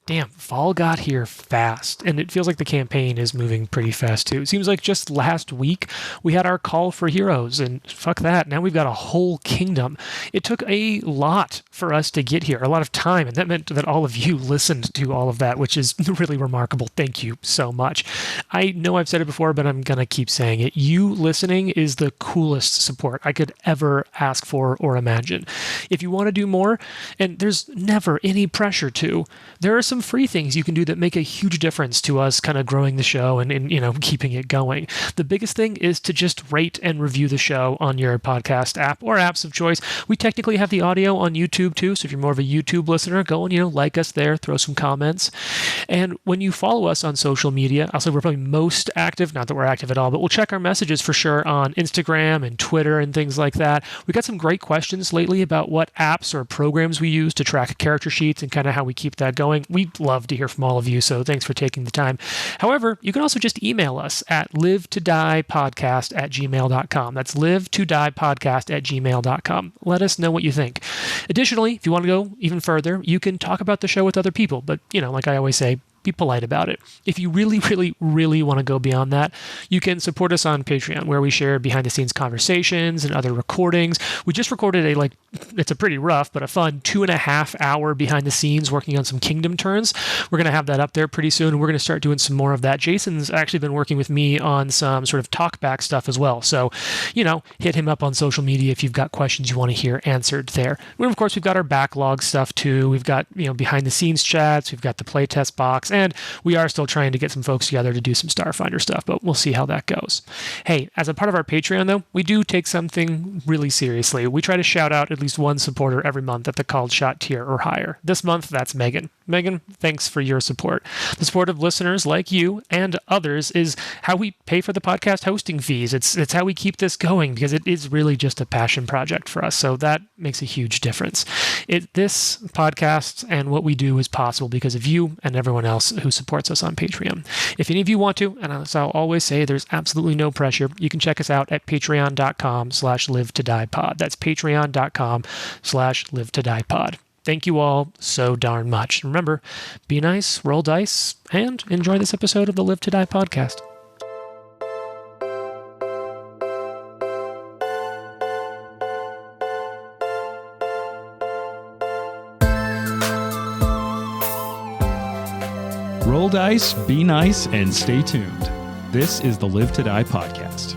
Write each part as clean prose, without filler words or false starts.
damn, fall got here fast, and it feels like the campaign is moving pretty fast too. It seems like just last week we had our call for heroes, and fuck that, now we've got a whole kingdom. It took a lot for us to get here, a lot of time, and that meant that all of you listened to all of that, which is really remarkable. Thank you so much. I know I've said it before, but I'm gonna keep saying it. You listening is the coolest support I could ever ask for or imagine. If you want to do more, and there's never any pressure to, there are some free things you can do that make a huge difference to us kind of growing the show and keeping it going. The biggest thing is to just rate and review the show on your podcast app or apps of choice. We technically have the audio on YouTube too, so if you're more of a YouTube listener, go and like us there, throw some comments. And when you follow us on social media, I'll say we're probably most active, not that we're active at all, but we'll check our messages for sure on Instagram and Twitter and things like that. We got some great questions lately about what apps or programs we use to track character sheets and kind of how we keep that going. We'd love to hear from all of you, so thanks for taking the time. However, you can also just email us at livetodiepodcast@gmail.com. That's livetodiepodcast@gmail.com. Let us know what you think. Additionally, if you want to go even further, you can talk about the show with other people, but like I always say, be polite about it. If you really, really, really want to go beyond that, you can support us on Patreon, where we share behind-the-scenes conversations and other recordings. We just recorded it's a pretty rough, but a fun 2.5-hour behind-the-scenes working on some kingdom turns. We're going to have that up there pretty soon, and we're going to start doing some more of that. Jason's actually been working with me on some sort of talkback stuff as well. So, hit him up on social media if you've got questions you want to hear answered there. And of course, we've got our backlog stuff too. We've got, behind-the-scenes chats. We've got the playtest box. And we are still trying to get some folks together to do some Starfinder stuff, but we'll see how that goes. Hey, as a part of our Patreon, though, we do take something really seriously. We try to shout out at least one supporter every month at the called shot tier or higher. This month, that's Megan. Megan, thanks for your support. The support of listeners like you and others is how we pay for the podcast hosting fees. It's how we keep this going, because it is really just a passion project for us. So that makes a huge difference. This podcast and what we do is possible because of you and everyone else who supports us on Patreon. If any of you want to, and as I'll always say, there's absolutely no pressure, you can check us out at patreon.com/livetodiepod. That's patreon.com/livetodiepod. Thank you all so darn much. Remember, be nice, roll dice, and enjoy this episode of the Live to Die podcast. Roll dice, be nice, and stay tuned. This is the Live to Die podcast.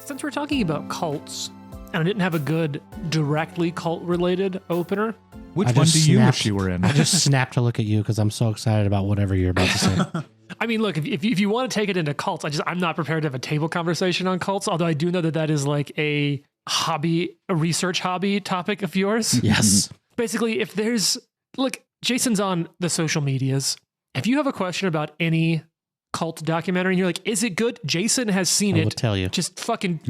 Since we're talking about cults, and I didn't have a good directly cult-related opener. Which one do you wish you were in? I just snapped to look at you because I'm so excited about whatever you're about to say. I mean, look, if you want to take it into cults, I'm not prepared to have a table conversation on cults, although I do know that is like a research hobby topic of yours. Yes. Basically, look, Jason's on the social medias. If you have a question about any cult documentary and you're like, is it good? Jason has seen it. I will tell you. Just fucking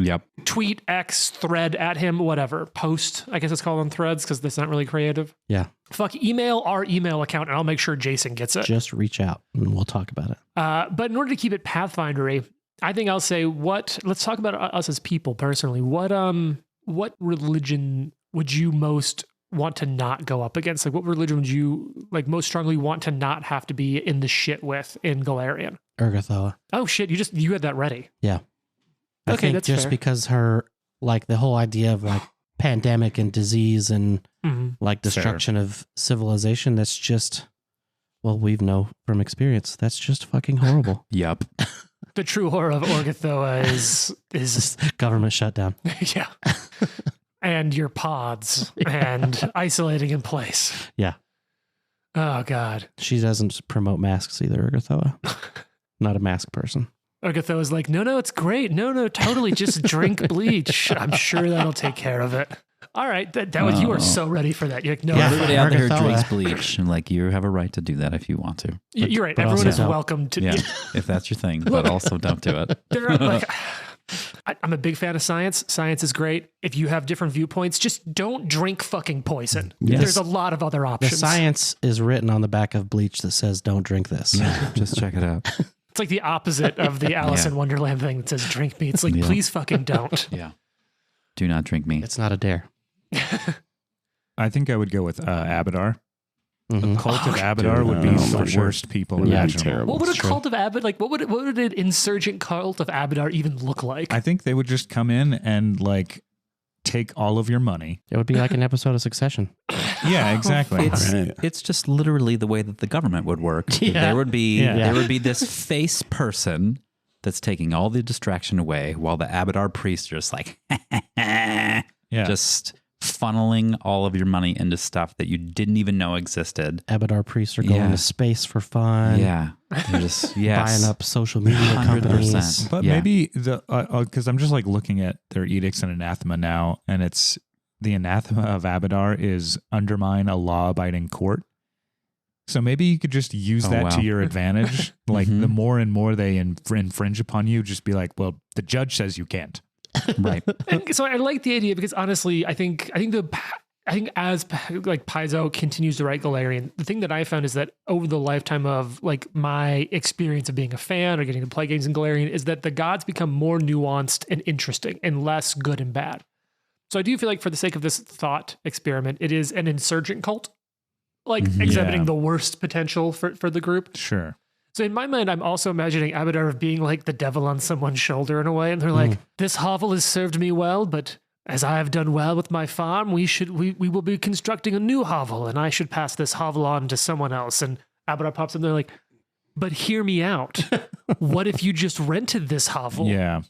tweet, X, thread at him, whatever. Post, I guess it's called on threads because that's not really creative. Yeah. Fuck, email our email account and I'll make sure Jason gets it. Just reach out and we'll talk about it. But in order to keep it Pathfindery, I think I'll say let's talk about us as people personally. What religion would you most want to not go up against? Like, what religion would you most strongly want to not have to be in the shit with in Golarion? Urgathoa. Oh shit, you had that ready. Yeah. I think that's just fair. because her, the whole idea of pandemic and disease and destruction of civilization, that's just, we know from experience, that's just fucking horrible. Yep. The true horror of Urgathoa is government shutdown. Yeah. And your pods and isolating in place. Yeah. Oh, God. She doesn't promote masks either, Urgathoa. Not a mask person. Urgathoa's like, no, it's great. No, totally. Just drink bleach. I'm sure that'll take care of it. All right. That was, you are so ready for that. You're like, no, everybody out there Urgathoa drinks bleach. And you have a right to do that if you want to. You're right. Everyone is welcome to. Yeah, if that's your thing, but also don't do it. There are I'm a big fan of science. Science is great. If you have different viewpoints, just don't drink fucking poison. Yes. There's a lot of other The options. science is written on the back of bleach that says, don't drink this. Yeah, just check it out. It's like the opposite of the Alice in Wonderland thing that says drink me. It's like, please fucking don't. Yeah. Do not drink me. It's not a dare. I think I would go with Abadar. Mhm. The cult of Abadar would be the worst people Yeah, imaginable. terrible. What would a It's true. cult of Abadar, like what would an insurgent cult of Abadar even look like? I think they would just come in and like take all of your money. It would be like an episode of Succession. Yeah, exactly. It's just literally the way that the government would work. Yeah. There would be Yeah. there would be this face person that's taking all the distraction away while the Abadar priests are just like Yeah. just funneling all of your money into stuff that you didn't even know existed. Abadar priests are going Yeah. to space for fun. Yeah. They're just Buying up social media 100%. companies. But Yeah. maybe because I'm just like looking at their edicts and anathema now, and it's the anathema of Abadar is undermine a law-abiding court. So maybe you could just use Oh, that wow. to your advantage. Like Mhm. the more and more they infringe upon you, just be like, well, the judge says you can't. right. And so I like the idea because honestly, I think as like Paizo continues to write Galarian, the thing that I found is that over the lifetime of like my experience of being a fan or getting to play games in Galarian is that the gods become more nuanced and interesting and less good and bad. So I do feel like for the sake of this thought experiment, it is an insurgent cult, like exhibiting Yeah. the worst potential for the group. Sure. So in my mind, I'm also imagining Abadar of being like the devil on someone's shoulder in a way. And they're like, this hovel has served me well, but as I have done well with my farm, we will be constructing a new hovel and I should pass this hovel on to someone else. And Abadar pops up and they're like, but hear me out. What if you just rented this hovel Yeah.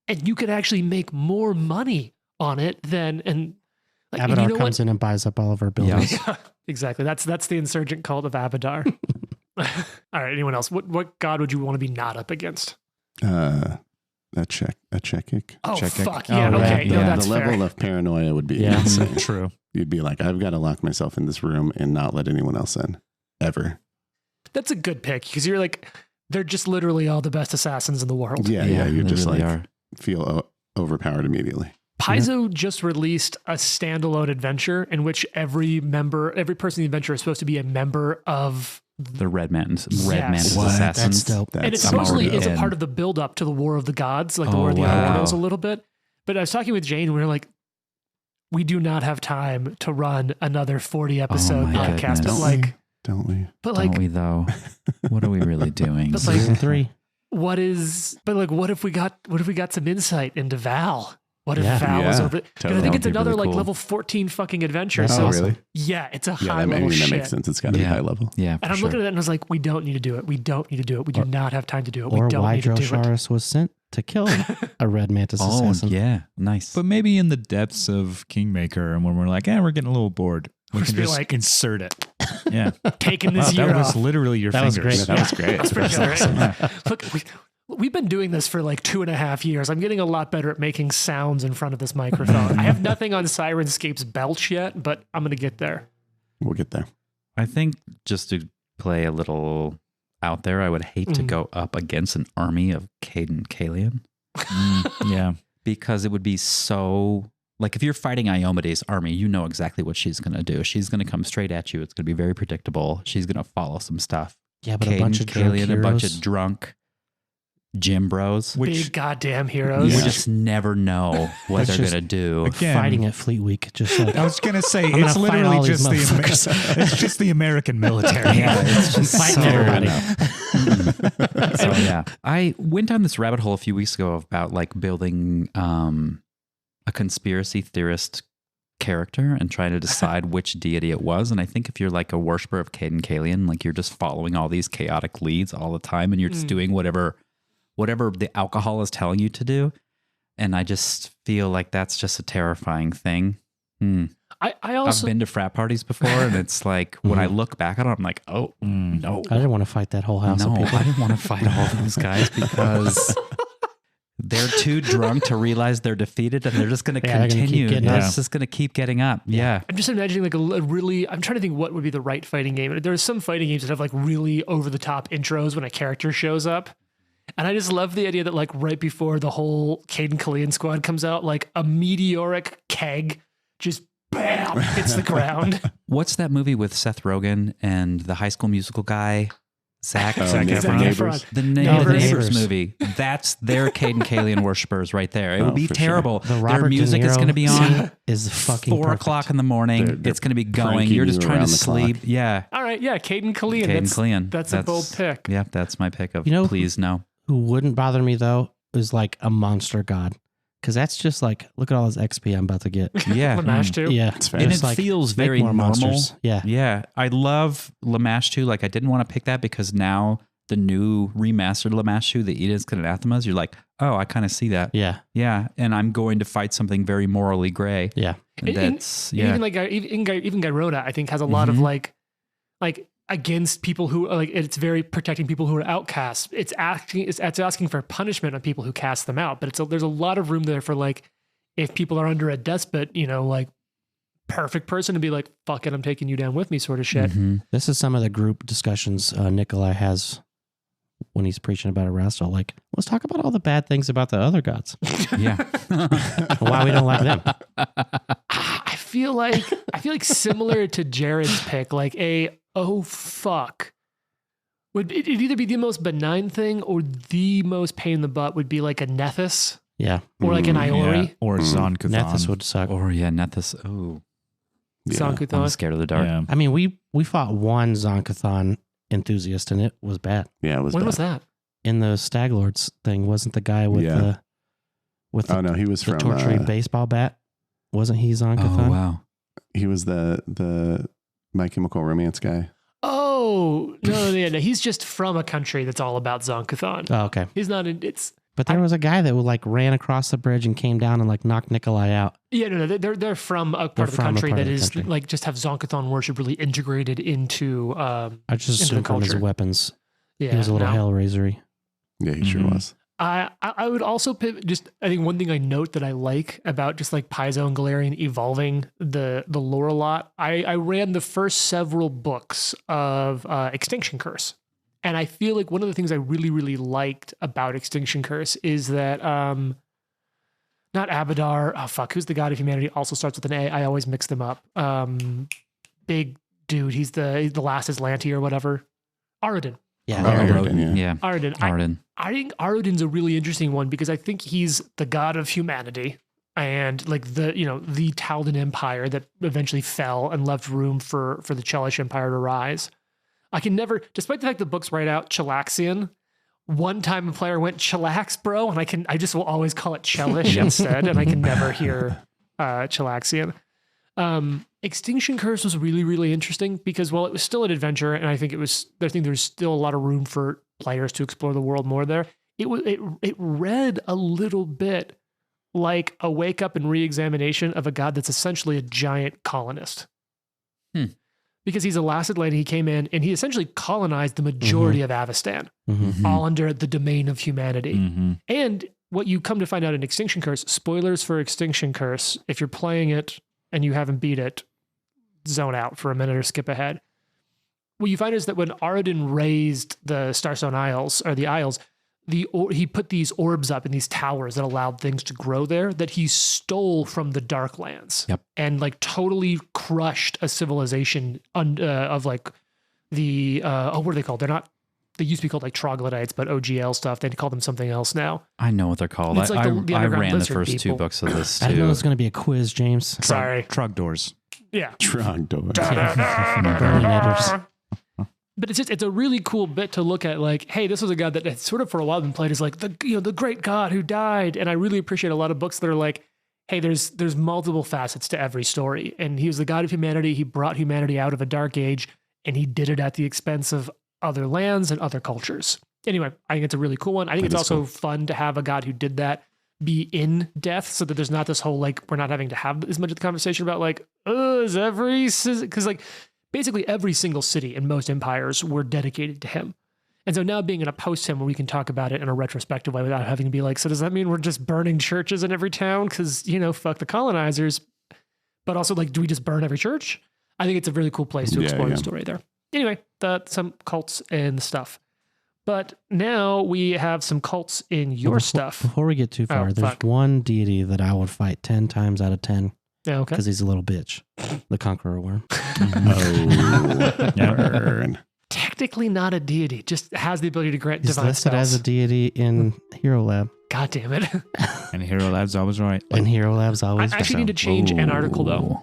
and you could actually make more money on it than, and like, and Abadar you know comes in and buys up all of our buildings. Yeah, exactly. That's the insurgent cult of Abadar. All right. Anyone else? What god would you want to be not up against? A Chekic. Oh Check it. fuck yeah! Oh, Okay, yeah. no, Yeah. that's The level fair. of paranoia would be Yeah. insane. True. You'd be like, I've got to lock myself in this room and not let anyone else in, ever. That's a good pick because you're like, they're just literally all the best assassins in the world. Yeah, you they just really like are. feel overpowered immediately. Paizo just released a standalone adventure in which every person in the adventure is supposed to be a member of, The Red Mantis Yes. What? assassins. That's dope. and it That's I'm supposedly already is a in. part of the build up to the War of the Gods, like the Oh, War of the wow. Immortals a little bit. But I was talking with Jane, and we were like, we do not have time to run another 40 episode my podcast. goodness. But like, Don't we? Don't we though? What are we really doing? But like- Season 3. what if we got some insight into Val? What if Yeah. Val was Yeah, over? 'Cause totally. I think That it's would be another really like cool. level 14 fucking adventure. That's So awesome. yeah, it's a Yeah, high that, level that shit. makes sense. It's got to be Yeah. high level. Yeah, And I'm looking at that and I was like, we don't need to do it. We don't need to do it. We do not have time to do it. Or We don't why need to do it. Drosharis was sent to kill a red mantis Oh assassin. yeah, nice. But maybe in the depths of Kingmaker, and when we're like, we're getting a little bored, we Just can be just like- insert it. Yeah. Taking Wow, this year that was off. literally your That was fingers. great. That was great. That's pretty good, awesome. right? Look, we've been doing this for like 2.5 years. I'm getting a lot better at making sounds in front of this microphone. I have nothing on Syrinscape's belch yet, but I'm going to get there. We'll get there. I think just to play a little out there, I would hate to go up against an army of Caden Kalian Yeah. because it would be so like if you're fighting Iomede's army, you know exactly what she's going to do. She's going to come straight at you. It's going to be very predictable. She's going to follow some stuff. Yeah, but a bunch of drunk Kalian, a bunch heroes. of drunk gym bros. Big goddamn heroes. We Yeah. just never know what That's they're just- going to do. Again, Fighting at Fleet Week. Just like, I was gonna say gonna it's fight literally all these just the motherfuckers. it's just the American military. Yeah, it's just fighting so- everybody. So yeah, I went down this rabbit hole a few weeks ago about like building a conspiracy theorist character and trying to decide which deity it was. And I think if you're like a worshiper of Caden Kalian, like you're just following all these chaotic leads all the time, and you're just doing whatever the alcohol is telling you to do. And I just feel like that's just a terrifying thing. I I've also been to frat parties before, and it's like when I look back at it, I'm like, oh no. I didn't want to fight that whole house of No, people. I didn't want to fight all those guys because they're too drunk to realize they're defeated, and they're just going to Yeah, they're gonna keep continue. getting up. It's just going to keep getting up. Yeah. I'm just imagining like a really, I'm trying to think what would be the right fighting game. There's some fighting games that have like really over the top intros when a character shows up. And I just love the idea that like right before the whole Caden Killian squad comes out, like a meteoric keg just bam hits the ground. What's that movie with Seth Rogen and the High School Musical guy? Zac Neighbors. The Neighbors. Neighbors movie. That's their Caden Kalian worshippers right there. It would be for terrible. The Their Robert music De Niro is going to be on scene is fucking 4 o'clock in the morning. They're It's going to be going. cranking You're just you trying to around the sleep. clock. Yeah. All right, yeah, Caden Killian. Caden Kalian. That's a bold pick. Yeah, that's my pick of please no. Who wouldn't bother me though is like a monster god. Because that's just like, look at all this XP I'm about to get. Yeah. Lamash too. Yeah. It's fair. And Just it like, feels make very more normal. monsters. Yeah. Yeah. I love Lamash 2. Like, I didn't want to pick that because now the new remastered Lamash 2, the Ediths and Anathemas, you're like, oh, I kind of see that. Yeah. Yeah. And I'm going to fight something very morally gray. Yeah. And that's, yeah. Even like even Gyrona, I think has a lot of like against people who like it's very protecting people who are outcasts. It's asking for punishment on people who cast them out. But there's a lot of room there for like if people are under a despot, you know, like perfect person to be like, fuck it, I'm taking you down with me sort of shit. Mhm. This is some of the group discussions Nikolai has when he's preaching about Erastil. Like, let's talk about all the bad things about the other gods. Yeah. Why we don't like them. I feel like similar to Jared's pick, like oh fuck. Would it either be the most benign thing or the most pain in the butt would be like a Nethys Yeah. or like an Mm, Iori. Yeah. Or Zon-Kuthon. Nethys would suck. Or yeah, Nethys. Oh, Yeah. I'm Zon-Kuthon. scared of the dark. Yeah. I mean, we fought one Zon-Kuthon enthusiast and it was bad. Yeah, it was When bad. was that? In the Stag Lords thing, wasn't the guy with Yeah. the Oh no, he was the from torturing baseball bat? Wasn't he Zon-Kuthon? Oh, wow. he was the My Chemical Romance guy. Oh no, he's just from a country that's all about Zon-Kuthon. Oh, okay. He's not in. It's But there was a guy that like ran across the bridge and came down and like knocked Nikolai out. yeah, no, they're from a part of the from a country part of that the is country. like just have Zon-Kuthon worship really integrated into. I just Into the assumed from his culture. weapons. Yeah, He was a little no. Hellraisery. Yeah, he sure Mhm. was. I would also just I think one thing I note that I like about just like Paizo and Galarian evolving the lore a lot. I ran the first several books of Extinction Curse, and I feel like one of the things I really liked about Extinction Curse is that not Abadar. Oh fuck, who's the god of humanity? Also starts with an A. I always mix them up. Big dude. He's the last Aslanti or whatever. Aradin. Yeah. Oh, Aradin, Aradin, yeah. Aradin. Aradin. I think Aradin's a really interesting one because I think he's the god of humanity and like the Taldan Empire that eventually fell and left room for the Chelish Empire to rise. I can never, despite the fact the books write out Chelaxian, one time a player went Chelax, bro, and I just will always call it Chelish instead, and I can never hear Chelaxian. Extinction Curse was really interesting because while it was still an adventure, and I think there's still a lot of room for players to explore the world more there. It read a little bit like a wake up and re-examination of a god that's essentially a giant colonist. Because he's a last Atlantean, he came in and he essentially colonized the majority of Avestan, Mhm. all under the domain of humanity. Mm-hmm. And what you come to find out in Extinction Curse, spoilers for Extinction Curse, if you're playing it and you haven't beat it, zone out for a minute or skip ahead. What you find is that when Aradin raised the Starstone Isles, or the Isles, he put these orbs up in these towers that allowed things to grow there that he stole from the Darklands. Yep. And like totally crushed a civilization of like the, what are they called? They used to be called like troglodytes, but OGL stuff, they call them something else now. I know what they're called. It's like the I underground ran the lizard first two people. books of this I didn't know too. it was going to be a quiz, James. Sorry. Trogdors. Yeah. Trogdor. Burnators. But it's a really cool bit to look at. Like, hey, this was a god that had sort of for a while been played as like the great god who died. And I really appreciate a lot of books that are like, hey, there's multiple facets to every story. And he was the god of humanity. He brought humanity out of a dark age, and he did it at the expense of other lands and other cultures. Anyway, I think it's a really cool one. I think That it's is also cool. fun to have a god who did that be in death, so that there's not this whole like we're not having to have as much of the conversation about like, is because like basically every single city in most empires were dedicated to him. And so now being in a post him where we can talk about it in a retrospective way without having to be like, so does that mean we're just burning churches in every town? Because, fuck the colonizers. But also like, do we just burn every church? I think it's a really cool place to Yeah, explore yeah. the story there. Anyway, some cults and stuff. But now we have some cults in your stuff. Before we get too far, there's one deity that I would fight 10 times out of 10. Yeah, okay. Because he's a little bitch. The Conqueror Worm. Oh, burn. Technically not a deity, just has the ability to grant He's divine listed spells. as a deity in Hero Lab. God damn it. And Hero Lab's always right. And Hero Lab's I always actually need to change an article, though.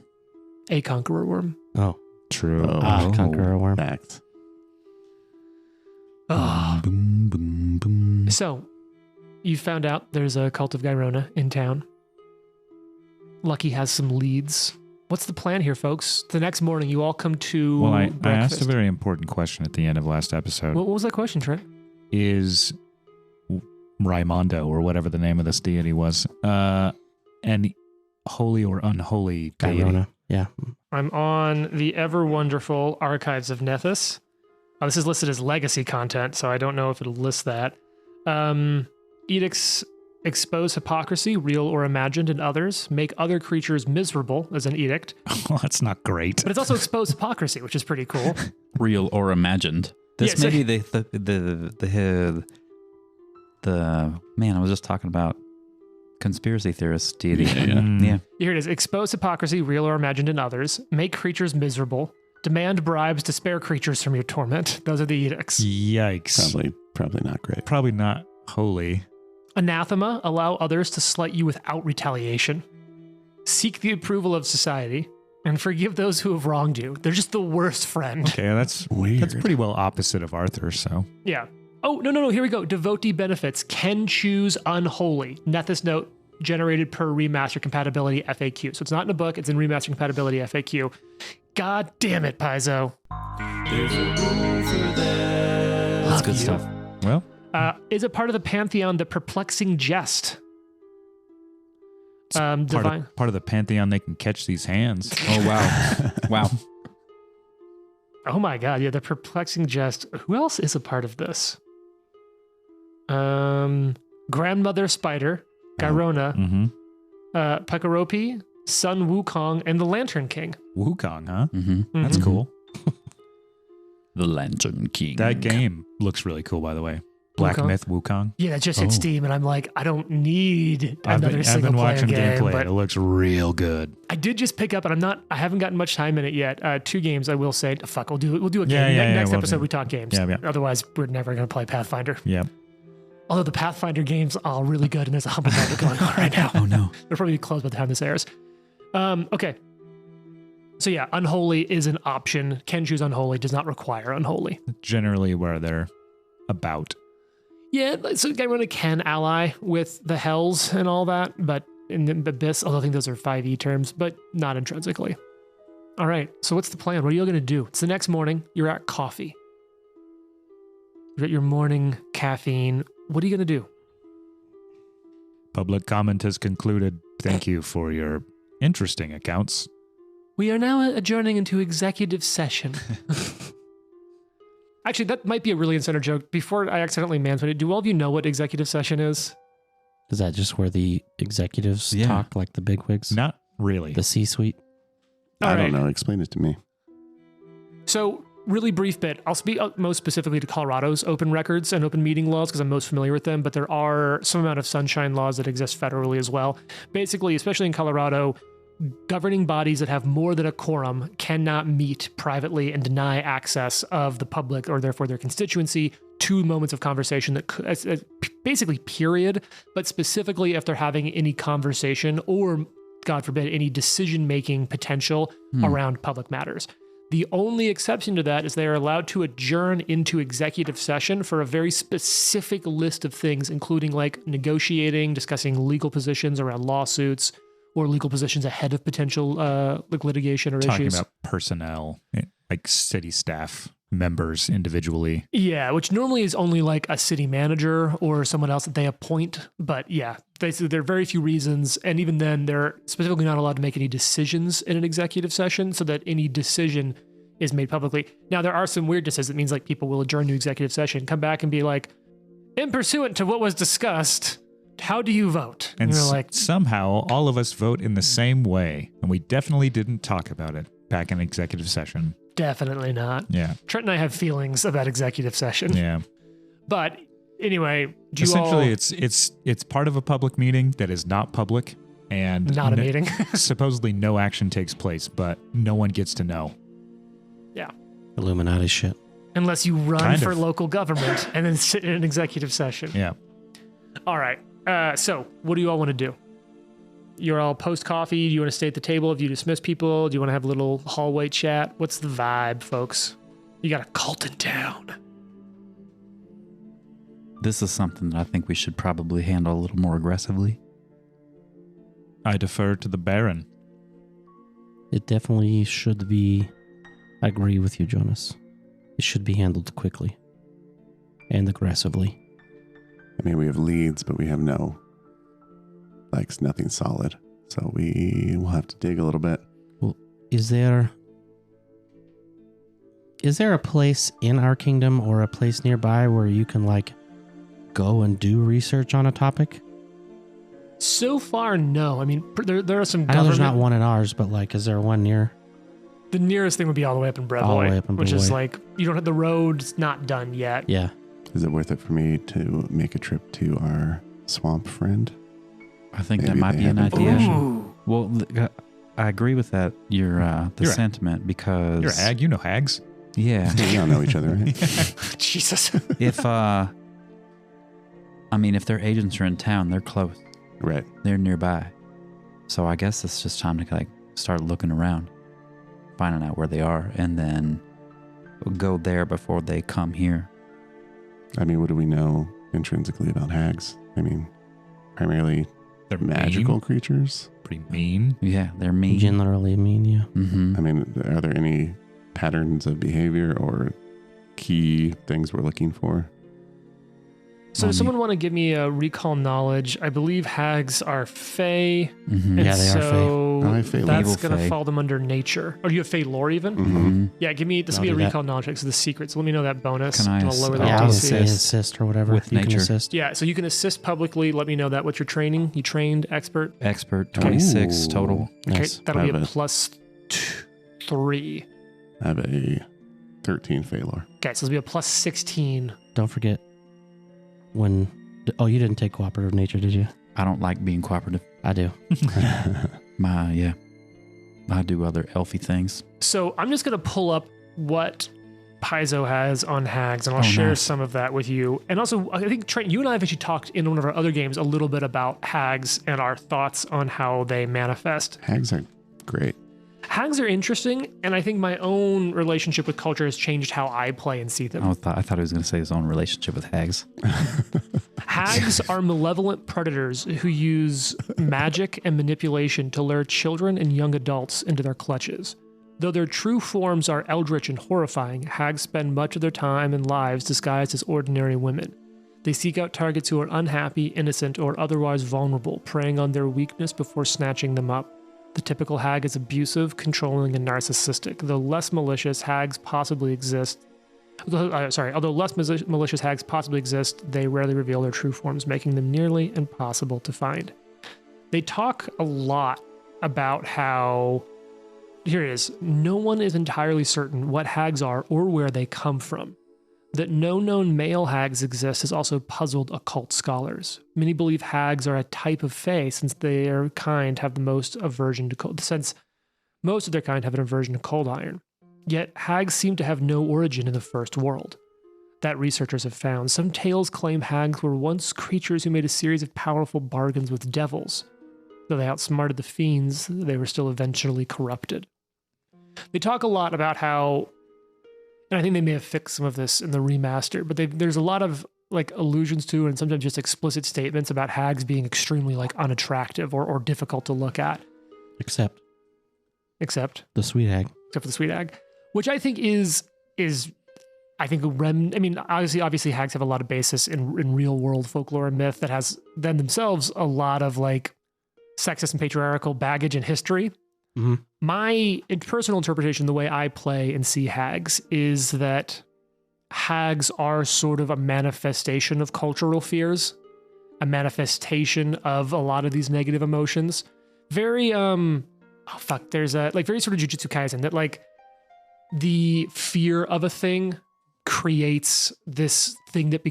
A Conqueror Worm. Oh. True. Conqueror Worm. Facts. Oh. Boom, boom, boom. So, you found out there's a cult of Gyrona in town. Lucky has some leads. What's the plan here, folks? The next morning, you all come to Well, I breakfast. asked a very important question at the end of last episode. What was that question, Trent? Is Raimondo, or whatever the name of this deity was, an holy or unholy deity? Gyrona. Yeah. I'm on the ever wonderful Archives of Nethys. Oh, this is listed as legacy content, so I don't know if it'll list that. Edicts expose hypocrisy, real or imagined, in others, make other creatures miserable as an edict. Well, that's not great. But it's also expose hypocrisy, which is pretty cool. Real or imagined. This Yeah, may be the man, I was just talking about conspiracy theorist deity. Yeah. Here it is. Expose hypocrisy, real or imagined, in others, make creatures miserable, demand bribes to spare creatures from your torment. Those are the edicts. Yikes. Probably not great. Probably not holy. Anathema, allow others to slight you without retaliation. Seek the approval of society and forgive those who have wronged you. They're just the worst friend. Okay, that's Weird. That's pretty well opposite of Arthur, so. Yeah. Oh, no. Here we go. Devotee benefits can choose unholy. Nethys note generated per remaster compatibility FAQ. So it's not in a book, it's in remaster compatibility FAQ. God damn it, Paizo. That's good stuff. Well, Is it part of the pantheon the perplexing jest? part Divine. of the pantheon, they can catch these hands. Oh, wow. Wow. Oh my god, yeah, the perplexing jest. Who else is a part of this? Grandmother Spider, Gyrona, Mm-hmm. Pekaropi, Sun Wukong, and the Lantern King. Wukong, huh? Mm-hmm. That's Mhm. cool. The Lantern King. That game looks really cool, by the way. Black Wukong? Myth Wukong. Yeah, it just hit Oh. Steam, and I'm like, I don't need I've another been single player watching game. gameplay. But It looks real good. I did just pick up, and I haven't gotten much time in it yet. 2 games, I will say. Fuck, we'll do a game. Next we'll episode, do. we talk games. Yeah. Otherwise, we're never going to play Pathfinder. Yep. Although the Pathfinder games are really good, and there's a humble bundle going on right now. Oh, no. They'll probably be closed by the time this airs. Okay. So yeah, unholy is an option. Can choose unholy, does not require unholy. Generally where they're about. Yeah, so Gyrona can ally with the Hells and all that, but in the Abyss, although I think those are 5e terms, but not intrinsically. All right, so what's the plan? What are you going to do? It's the next morning. You're at coffee. You're at your morning caffeine. What are you going to do? Public comment has concluded. Thank you for your interesting accounts. We are now adjourning into executive session. Actually, that might be a really insider joke. Before I accidentally mansplained it, do all of you know what executive session is? Is that just where the executives Yeah. talk like the bigwigs? Not really. The C-suite? All I right. don't know. Explain it to me. So, really brief bit. I'll speak most specifically to Colorado's open records and open meeting laws because I'm most familiar with them, but there are some amount of sunshine laws that exist federally as well. Basically, especially in Colorado, governing bodies that have more than a quorum cannot meet privately and deny access of the public or therefore their constituency to moments of conversation that basically period, but specifically if they're having any conversation or, God forbid, any decision-making potential around public matters. The only exception to that is they are allowed to adjourn into executive session for a very specific list of things, including like negotiating, discussing legal positions around lawsuits, or legal positions ahead of potential like litigation or Talking issues. about personnel, like city staff members individually. Yeah, which normally is only like a city manager or someone else that they appoint. But yeah, basically there are very few reasons. And even then, they're specifically not allowed to make any decisions in an executive session so that any decision is made publicly. Now, there are some weird decisions. It means like people will adjourn to executive session, come back and be like, in pursuant to what was discussed, how do you vote? And you're like, somehow all of us vote in the same way. And we definitely didn't talk about it back in executive session. definitely not. Yeah. Trent and I have feelings about executive session. Yeah. But anyway, do you Essentially, all, it's part of a public meeting that is not public, and not a meeting. supposedly no action takes place, but no one gets to know. Illuminati shit. Unless you run Kind for of. local government and then sit in an executive session. Yeah. All right. So what do you all want to do? You're all post coffee. Do you want to stay at the table? Do you dismiss people? Do you want to have a little hallway chat? What's the vibe, folks? You got a cult in town. This is something that I think we should probably handle a little more aggressively. I defer to the Baron. It definitely should be. I agree with you, Jonas. It should be handled quickly and aggressively. I mean, we have leads, but we have nothing solid. So we will have to dig a little bit. Well, is there a place in our kingdom or a place nearby where you can go and do research on a topic? So far, no. I mean, there are some I know there's not government. one in ours, but is there one near? The nearest thing would be all the way up in All the way Brevoy, up in which is Brevoy. you don't have the road's not done yet. Yeah. Is it worth it for me to make a trip to our swamp friend? I think that Maybe might they be an have idea. information. Ooh. Well, I agree with that. Your the You're a- sentiment because You're a hag, you know hags. yeah. We all know each other, right? Jesus. If if their agents are in town, they're close. Right. They're nearby. So I guess it's just time to start looking around, finding out where they are, and then we'll go there before they come here. I mean, what do we know intrinsically about hags? I mean, primarily They're magical mean, creatures. pretty mean. Yeah, they're mean. Generally mean, yeah. Mm-hmm. I mean, are there any patterns of behavior or key things we're looking for? So does someone want to give me a recall knowledge? I believe hags are fey. Mm-hmm. And Yeah, they are so I fey. that's Evil going to fey. fall them under nature. Or do you have fey lore even? Mm-hmm. Yeah, give me, this will I'll be a do that. recall knowledge check. So the secret. So let me know that bonus. Can I and I'll lower ass- that Yeah, I I'll would DC. say assist assist or whatever. with You can nature. assist. Yeah, so you can assist publicly. Let me know that. What's your training? You trained expert? Expert 26 Ooh. total. Nice. Okay, that'll be a Love it. plus 3. I have a 13 failure. Okay, so it'll be a plus 16. Don't forget when. Oh, you didn't take cooperative nature, did you? I don't like being cooperative. I do. I do other elfy things. So I'm just going to pull up what Paizo has on hags, and I'll Oh, share nice. some of that with you. And also, I think, Trent, you and I have actually talked in one of our other games a little bit about hags and our thoughts on how they manifest. Hags are great. Hags are interesting, and I think my own relationship with culture has changed how I play and see them. I thought he was going to say his own relationship with hags. Hags are malevolent predators who use magic and manipulation to lure children and young adults into their clutches. Though their true forms are eldritch and horrifying, hags spend much of their time and lives disguised as ordinary women. They seek out targets who are unhappy, innocent, or otherwise vulnerable, preying on their weakness before snatching them up. The typical hag is abusive, controlling, and narcissistic. Though less malicious hags possibly exist, although less malicious hags possibly exist, they rarely reveal their true forms, making them nearly impossible to find. They talk a lot about how, here it is, no one is entirely certain what hags are or where they come from. That no known male hags exist has also puzzled occult scholars. Many believe hags are a type of fae since their kind have the most aversion to cold, since most of their kind have an aversion to cold iron. Yet hags seem to have no origin in the first world. That researchers have found. Some tales claim hags were once creatures who made a series of powerful bargains with devils. Though they outsmarted the fiends, they were still eventually corrupted. They talk a lot about how, and I think they may have fixed some of this in the remaster, but there's a lot of allusions to and sometimes just explicit statements about hags being extremely unattractive or difficult to look at. Except Except the sweet hag. for the sweet hag, which I think is I think obviously hags have a lot of basis in real world folklore and myth that has then themselves a lot of sexist and patriarchal baggage and history. Mm-hmm. My personal interpretation, the way I play and see hags, is that hags are sort of a manifestation of cultural fears, a manifestation of a lot of these negative emotions. Very, there's a, very sort of Jujutsu Kaisen, that the fear of a thing creates this thing that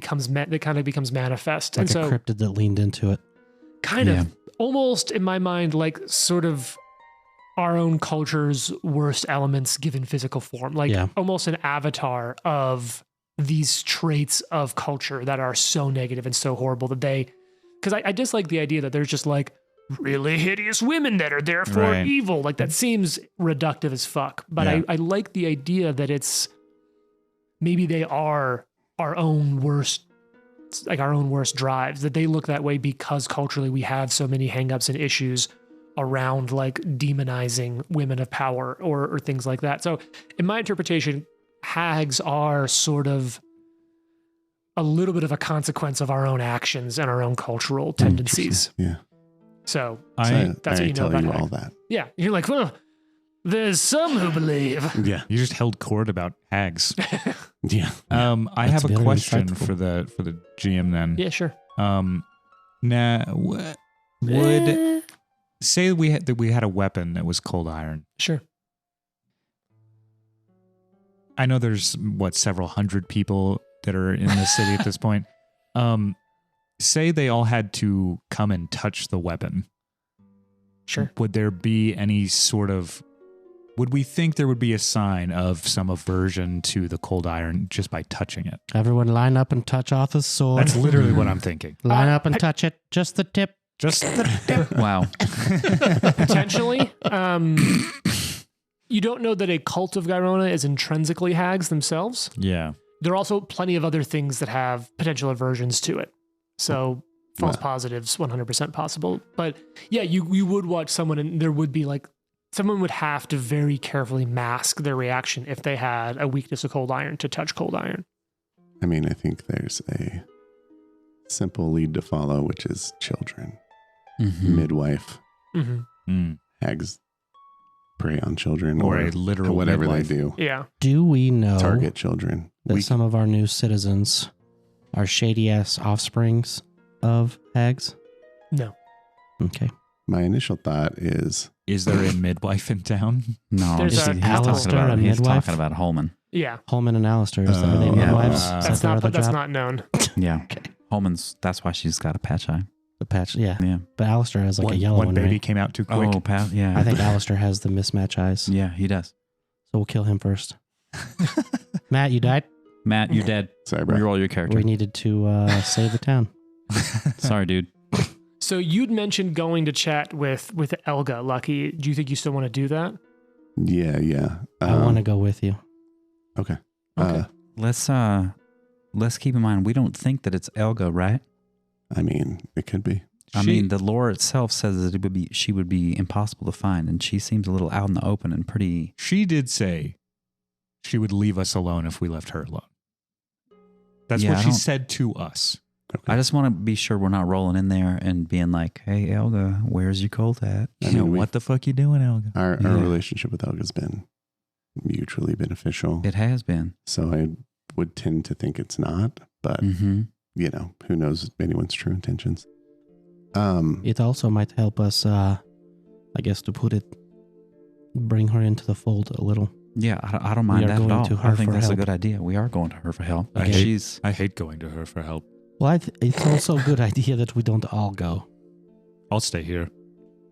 kind of becomes manifest. Like and a so cryptid that leaned into it. kind of almost in my mind, like sort of our own culture's worst elements given physical form, like almost an avatar of these traits of culture that are so negative and so horrible that because I dislike the idea that there's just like really hideous women that are therefore evil. Like that seems reductive as fuck. But I like the idea that maybe they are our own worst drives, that they look that way because culturally we have so many hangups and issues around like demonizing women of power or things like that. So in my interpretation, hags are sort of a little bit of a consequence of our own actions and our own cultural tendencies. Yeah. So that's what you know about all that. Yeah. You're like, well, there's some who believe. Yeah. You just held court about hags. Yeah. I have a question for the GM then. Yeah, sure. Would say we had a weapon that was cold iron. Sure. I know there's several hundred people that are in the city at this point. Say they all had to come and touch the weapon. Sure. Would there be any sort of... Would we think there would be a sign of some aversion to the cold iron just by touching it? Everyone line up and touch Arthur's sword. That's literally what I'm thinking. Line up and touch it. Just the tip. Just the tip. Wow. Potentially. You don't know that a cult of Gyrona is intrinsically hags themselves. Yeah. There are also plenty of other things that have potential aversions to it. So false positives, 100% possible. But yeah, you would watch someone and there would be like, someone would have to very carefully mask their reaction if they had a weakness of cold iron to touch cold iron. I mean, I think there's a simple lead to follow, which is children. Midwife. Hags prey on children or a literal whatever midwife. They do. Yeah. Do we know target children that some of our new citizens are shady ass offsprings of hags? No. Okay. My initial thought is there a midwife in town? No, There's he's Alistair, a he's midwife? talking about Holman. Yeah. Holman and Alistair, are they midwives? Is that their that's job? not known. Yeah. Holman's, that's why she's got a patch eye. The patch, yeah. Yeah. But Alistair has like a yellow one, One baby right? came out too quick. Oh, yeah. I think Alistair has the mismatch eyes. Yeah, he does. So we'll kill him first. Matt, you died? Matt, you're dead. sorry, bro. Reroll your character. We needed to save the town. Sorry, dude. So you'd mentioned going to chat with Elga, Lucky. Do you think you still want to do that? Yeah. I want to go with you. Okay. Okay. Let's keep in mind we don't think that it's Elga, right? I mean, it could be. I mean, the lore itself says that she would be impossible to find, and she seems a little out in the open and pretty. She did say she would leave us alone if we left her alone. That's what she said to us. Okay. I just want to be sure we're not rolling in there and being like, "Hey, Elga, where's your colt at?" I mean, what the fuck you doing, Elga? Our relationship with Elga's been mutually beneficial. It has been. So I would tend to think it's not, but who knows anyone's true intentions. It also might help us, I guess, to put it, bring her into the fold a little. Yeah, I don't mind that at all. I think that's a good idea. We are going to her for help. I hate going to her for help. Well, it's also a good idea that we don't all go. I'll stay here.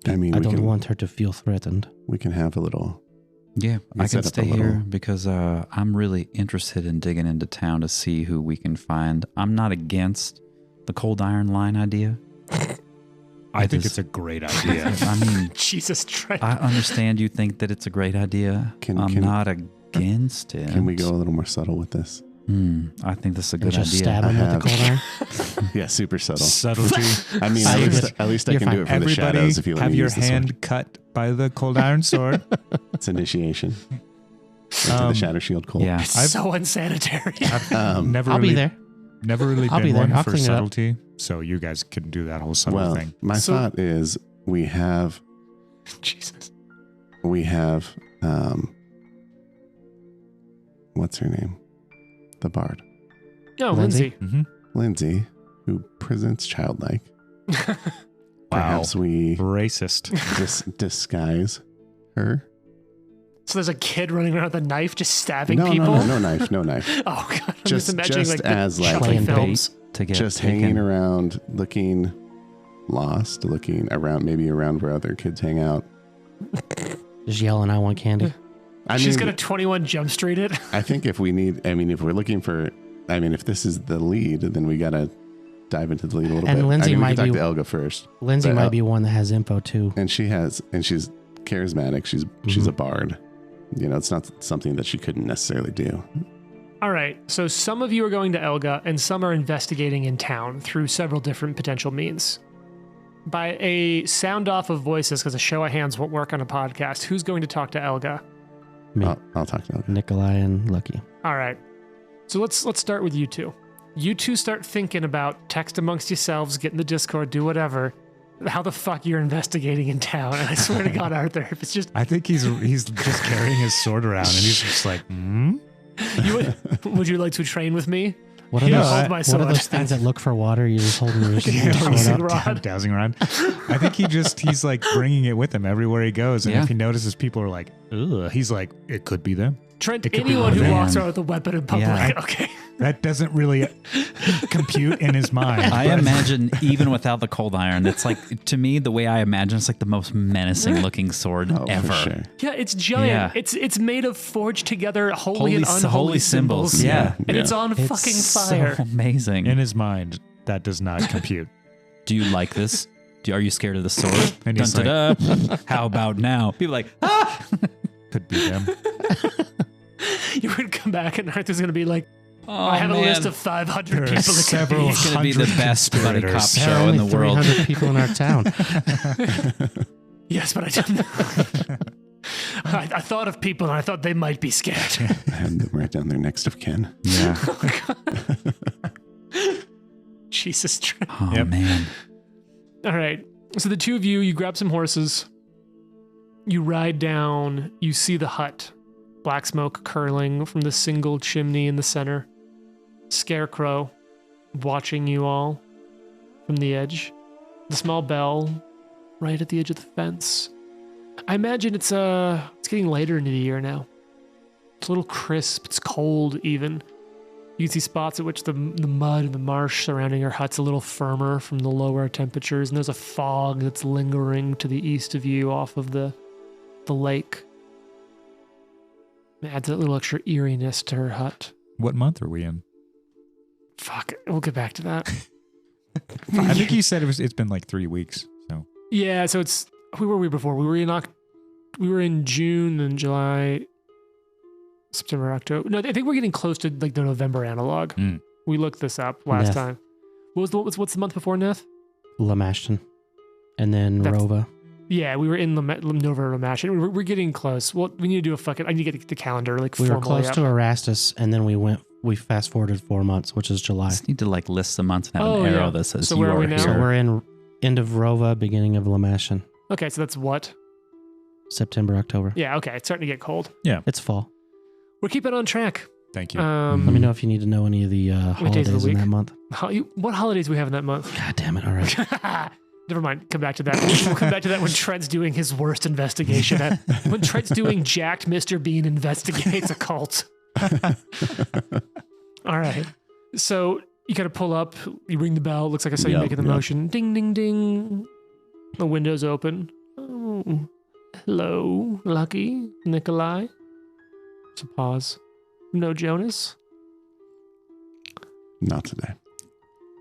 I mean, I don't want her to feel threatened. We can have a little. Yeah, I can stay here because I'm really interested in digging into town to see who we can find. I'm not against the cold iron line idea. I think it's a great idea. I mean, Jesus Christ. I understand you think that it's a great idea. I'm not against it. Can we go a little more subtle with this? I think this is a good just idea. Stab him with the cold iron? Yeah, super subtle. Subtlety. I mean, at least I can do it for the shadows if you let have me your use this hand one. cut by the cold iron sword. It's initiation. Into the Shadow Shield cold. Yeah. It's so unsanitary. I'll be there. Never really I'll been be there. one I'll for clean it up. subtlety, so you guys can do that whole subtle thing. My thought is we have Jesus. What's her name? The bard. No, Lindsay. Lindsay, who presents childlike. Wow. Perhaps we Racist. disguise her So there's a kid running around with a knife just stabbing No, people? no knife. Oh, God. I'm Just imagining just like as like Chucky playing films. To get just taken. hanging around, looking lost, looking around, maybe around where other kids hang out. Just yelling, "I want candy." She's gonna 21 Jump Street it. I think if we're looking for, if this is the lead, then we gotta dive into the lead a little And bit. Lindsay we might can talk be- to Elga first, Lindsay But, might be one that has info too. and she's charismatic. She's a bard. It's not something that she couldn't necessarily do. All right, so some of you are going to Elga, and some are investigating in town through several different potential means. By a sound off of voices, because a show of hands won't work on a podcast, who's going to talk to Elga? Me, I'll talk to Elga. Nikolai, and Lucky. All right, so let's start with you two. You two start thinking about text amongst yourselves, get in the Discord, do whatever. How the fuck you're investigating in town? And I swear to God, Arthur, if it's just I think he's just carrying his sword around and he's just like, would you like to train with me? What are Here, those? hold my What sword. are those things that look for water? You're just holding your Dowsing sword up. rod. dowsing rod. I think he's like bringing it with him everywhere he goes. And Yeah. if he notices people are like, ugh, he's like, it could be them. Trent, It could be anyone who man. walks around with a weapon in public, Yeah. okay. That doesn't really compute in his mind. I but- imagine even without the cold iron, it's like, to me, the way I imagine, it's like the most menacing looking sword Oh, ever. for sure. Yeah, it's giant. Yeah. It's made of forged together holy and Holy unholy symbols. symbols. Yeah. And it's on It's fucking So fire. amazing. In his mind, that does not compute. Do you like this? Are you scared of the sword? And he's Dun-da-da. How about now? People are like, ah! Could be them. You would come back and Arthur's going to be like, Oh, I have man. a list of 500 There are people that could several be. It's going to be the 100 best buddy cop conspirators. There are show in only the world. 300 people in our town. Yes, but I didn't know. I thought of people and I thought they might be scared. I had them right down there next of kin. Yeah. Jesus Christ. Oh, Yep. man. All right. So the two of you grab some horses. You ride down. You see the hut. Black smoke curling from the single chimney in the center. Scarecrow watching you all from the edge. The small bell right at the edge of the fence. I imagine it's getting later into the year now. It's a little crisp. It's cold even. You can see spots at which the mud and the marsh surrounding your hut's a little firmer from the lower temperatures, and there's a fog that's lingering to the east of you off of the lake. It adds a little extra eeriness to her hut. What month are we in? Fuck, we'll get back to that. I think you said it's been like 3 weeks. So Yeah, so it's where were we before? We were in June and July, September, October. No, I think we're getting close to like the November analog. Mm. We looked this up last Neth. time. What's the month before Neth? Lamashton. And then That's- Rova. Yeah, we were in Nova Ramashon. We're getting close. Well, we need to do a fucking. I need to get the calendar like We were formally close up. to Erastus, and then we fast forwarded 4 months, which is July. I just need to like list the months and have Oh, an arrow yeah. that says So you where are we are now? So here. we're in end of Rova, beginning of Lamashon. Okay, so that's what? September, October. Yeah, okay. It's starting to get cold. It's fall. We're keeping on track. thank you. Let me know if you need to know any of the days of the holidays in week? that month. What holidays do we have in that month? God damn it. All right. Never mind. Come back to that. We'll come back to that when Trent's doing his worst investigation. When Trent's doing jacked Mr. Bean investigates a cult. All right. So you kind of pull up. You ring the bell. It looks like I saw you Yep, making the yep. motion. Ding, ding, ding. The window's open. Oh, hello, Lucky, Nikolai. It's a pause. No Jonas? Not today.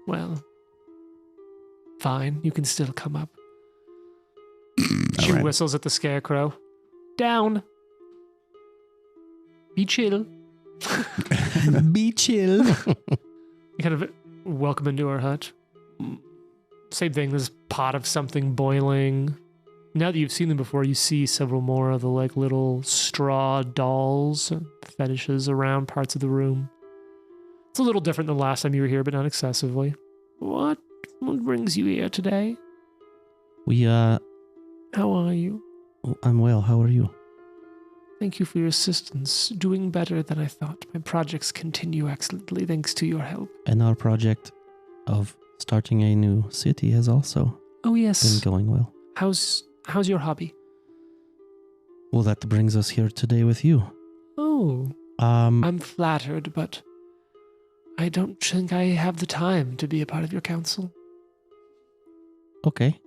Well, fine. You can still come up. All She right. whistles at the scarecrow. Down. Be chill. Be chill. You kind of welcome into our hut. Same thing, this pot of something boiling. Now that you've seen them before, you see several more of the like little straw dolls, fetishes around parts of the room. It's a little different than last time you were here, but not excessively. What brings you here today? How are you? I'm well. How are you? Thank you for your assistance. Doing better than I thought. My projects continue excellently thanks to your help. And our project of starting a new city has also Oh been yes. going well. How's your hobby? Well, that brings us here today with you. Oh, I'm flattered, but I don't think I have the time to be a part of your council. Okay.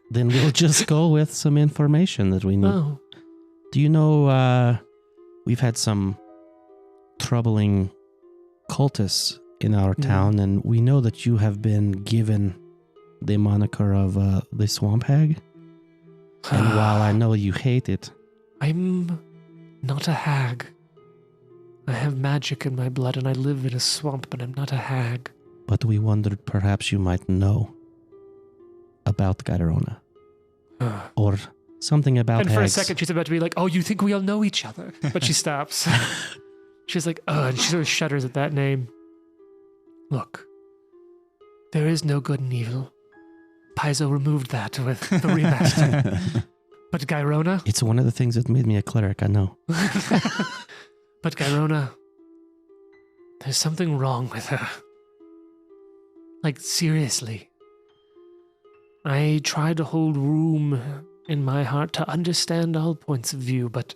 Then we'll just go with some information that we need. Oh, Do you know, we've had some troubling cultists in our town, and we know that you have been given the moniker of the Swamp Hag. And while I know you hate it, I'm not a hag. I have magic in my blood and I live in a swamp, but I'm not a hag. but we wondered perhaps you might know about Garona. Or something about And for hags. a second, she's about to be like, oh, you think we all know each other? But she stops. She's like, oh, and she sort of shudders at that name. Look, there is no good and evil. Paizo removed that with the remaster. But Gyrona? It's one of the things that made me a cleric, I know. But Gyrona, there's something wrong with her. Like, seriously. I try to hold room in my heart to understand all points of view, but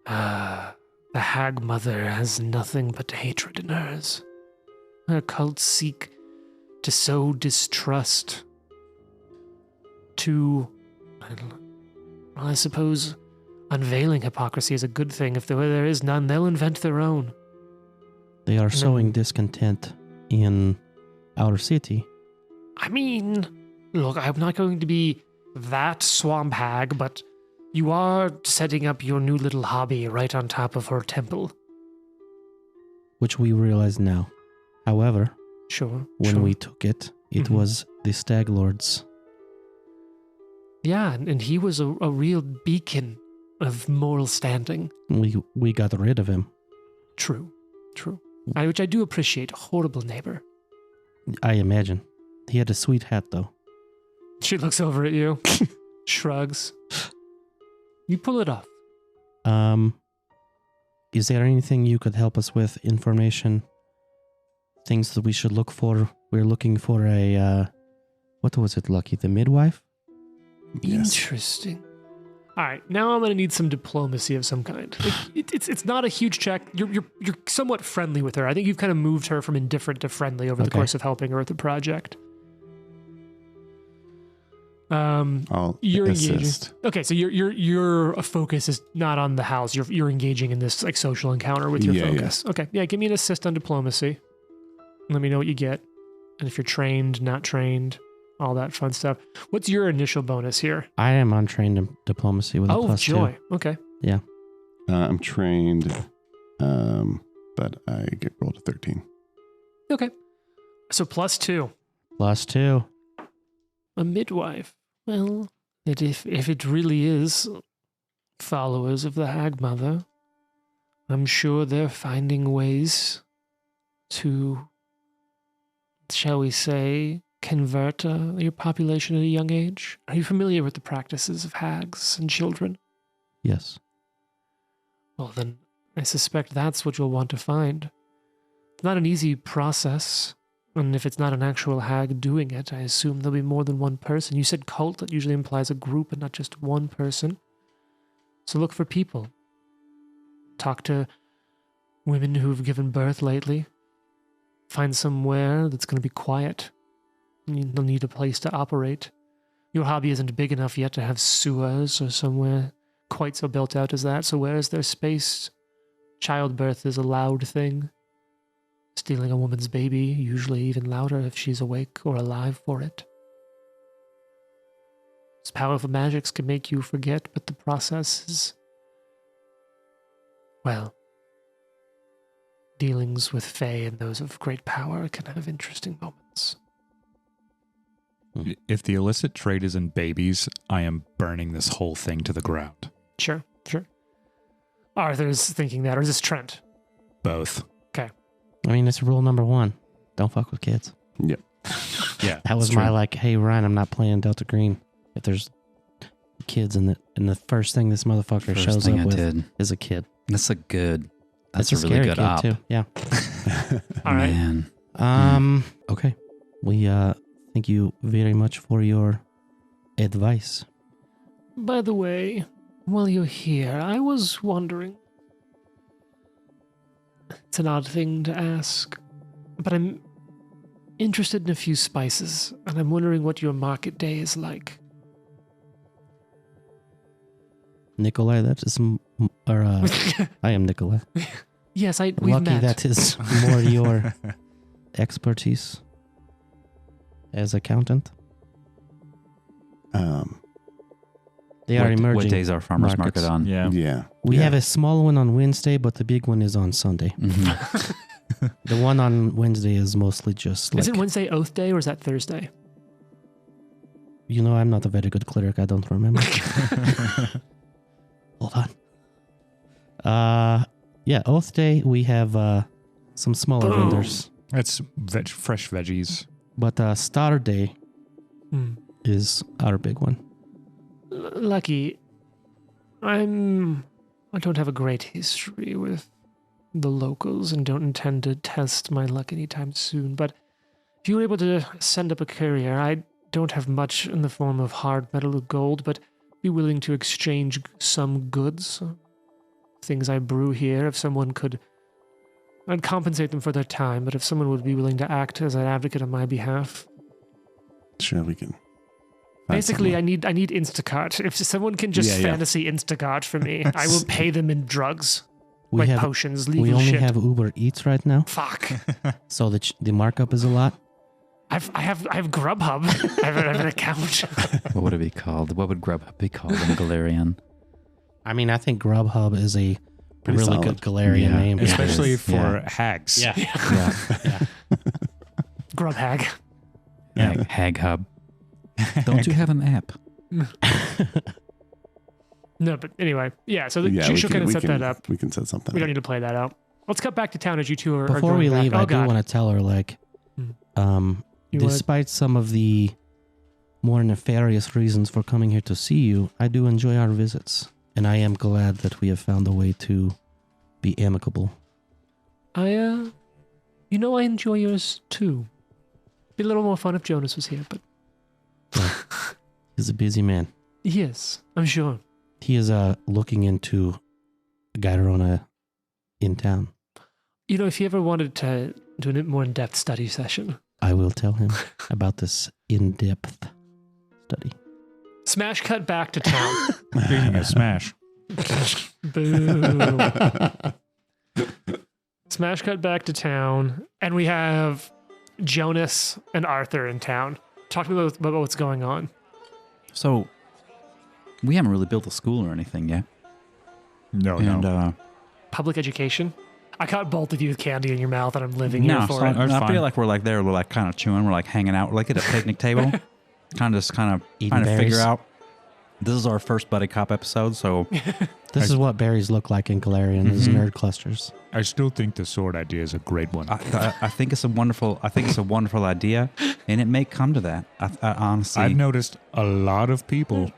the Hag Mother has nothing but hatred in hers. Her cults seek to sow distrust, to, I suppose, unveiling hypocrisy is a good thing. If there is none, they'll invent their own. They are sowing discontent in our city. I mean, look, I'm not going to be that swamp hag, but you are setting up your new little hobby right on top of her temple. Which we realize now. However, Sure. when we took it, it was the Stag Lord's. Yeah, and he was a real beacon of moral standing. We got rid of him. True. Which I do appreciate. Horrible neighbor. I imagine. He had a sweet hat, though. She looks over at you, shrugs. You pull it off. Is there anything you could help us with? Information? Things that we should look for? We're looking for a, what was it, Lucky? The midwife? Yes. Interesting. All right, now I'm going to need some diplomacy of some kind. Like, it's not a huge check. You're somewhat friendly with her. I think you've kind of moved her from indifferent to friendly over the course of helping her with the project. I'll You're assist. engaging. Okay, so your focus is not on the house. You're engaging in this like social encounter with your focus. Okay, yeah. Give me an assist on diplomacy. Let me know what you get, and if you're trained, not trained, all that fun stuff. What's your initial bonus here? I am untrained in diplomacy with a plus joy. 2. Okay. Yeah. I'm trained, but I get rolled a 13. Okay. So +2. Plus 2. A midwife. Well, if it really is followers of the Hag Mother, I'm sure they're finding ways to, shall we say, convert your population at a young age. Are you familiar with the practices of hags and children? Yes. Well, then I suspect that's what you'll want to find. It's not an easy process. And if it's not an actual hag doing it, I assume there'll be more than one person. You said cult, that usually implies a group and not just one person. So look for people. Talk to women who've given birth lately. Find somewhere that's going to be quiet. They'll need a place to operate. Your hobby isn't big enough yet to have sewers or somewhere quite so built out as that. So where is there space? Childbirth is a loud thing. Stealing a woman's baby, usually even louder if she's awake or alive for it. As powerful magics can make you forget, but the process is, well, dealings with Fae and those of great power can have interesting moments. If the illicit trade is in babies, I am burning this whole thing to the ground. Sure. Arthur's thinking that, or is this Trent? Both. I mean, it's rule number 1. Don't fuck with kids. Yep. Yeah. That was my like, hey, Ryan, I'm not playing Delta Green if there's kids in the first thing this motherfucker shows up with is a kid. That's a good. That's a a really scary good kid op. too. Yeah. All right. Man. Okay. We thank you very much for your advice. By the way, While you're here, I was wondering. It's an odd thing to ask, but I'm interested in a few spices, and I'm wondering what your market day is like. Nikolai, that is, I am Nikolai. Yes, we've Lucky met. that is more your expertise as accountant. They are emerging. What days are farmers markets. market on? Yeah. We have a small one on Wednesday, but the big one is on Sunday. Mm-hmm. The one on Wednesday is mostly just like... Is it Wednesday Oath Day or is that Thursday? You know, I'm not a very good cleric. I don't remember. Hold on. Yeah, Oath Day, we have some smaller vendors. It's fresh veggies. But Star Day is our big one. Lucky, I don't have a great history with the locals and don't intend to test my luck anytime soon, but if you were able to send up a courier, I don't have much in the form of hard metal or gold, but be willing to exchange some goods, things I brew here. If someone could, I'd compensate them for their time, but if someone would be willing to act as an advocate on my behalf. Sure, we can. Basically, I need Instacart. If someone can just fantasy Instacart for me, I will pay them in drugs. We have potions, legal we only shit. have Uber Eats right now. Fuck. So the markup is a lot. I have Grubhub. I have an account. What would it be called? What would Grubhub be called in Galarian? I mean, I think Grubhub is a Pretty really solid. good Galarian name. Yeah. Especially is, for hags. Yeah. Grubhag. Hag Hub. Don't you have an app? No, but anyway, yeah. So Yeah, she'll kind of set that up. We can set something We don't up. need to play that out. Let's cut back to town as you two are. Before we leave, I do want to tell her, like, You wanna- despite some of the more nefarious reasons for coming here to see you, I do enjoy our visits, and I am glad that we have found a way to be amicable. I enjoy yours too. Be a little more fun if Jonas was here, but He's a busy man. yes, I'm sure. He is looking into Gairona in town. You know, if you ever wanted to do a more in-depth study session, I will tell him about this in-depth study. smash cut back to town. Speaking of Smash. Boo. Smash cut back to town, and we have Jonas and Arthur in town. Talk to me about what's going on. So, we haven't really built a school or anything yet. No, And, Public education. I caught both of you with candy in your mouth, and I'm living here no, for so it. I fine. feel like we're like there, we're like kind of chewing, we're like hanging out, we're like at a picnic table, kind of Eating trying to figure berries. out. This is our first buddy cop episode, so This is what berries look like in Galarian, is Mhm. nerd clusters. I still think the sword idea is a great one. I think it's a wonderful. I think it's a wonderful idea, and it may come to that. I honestly, I've noticed a lot of people,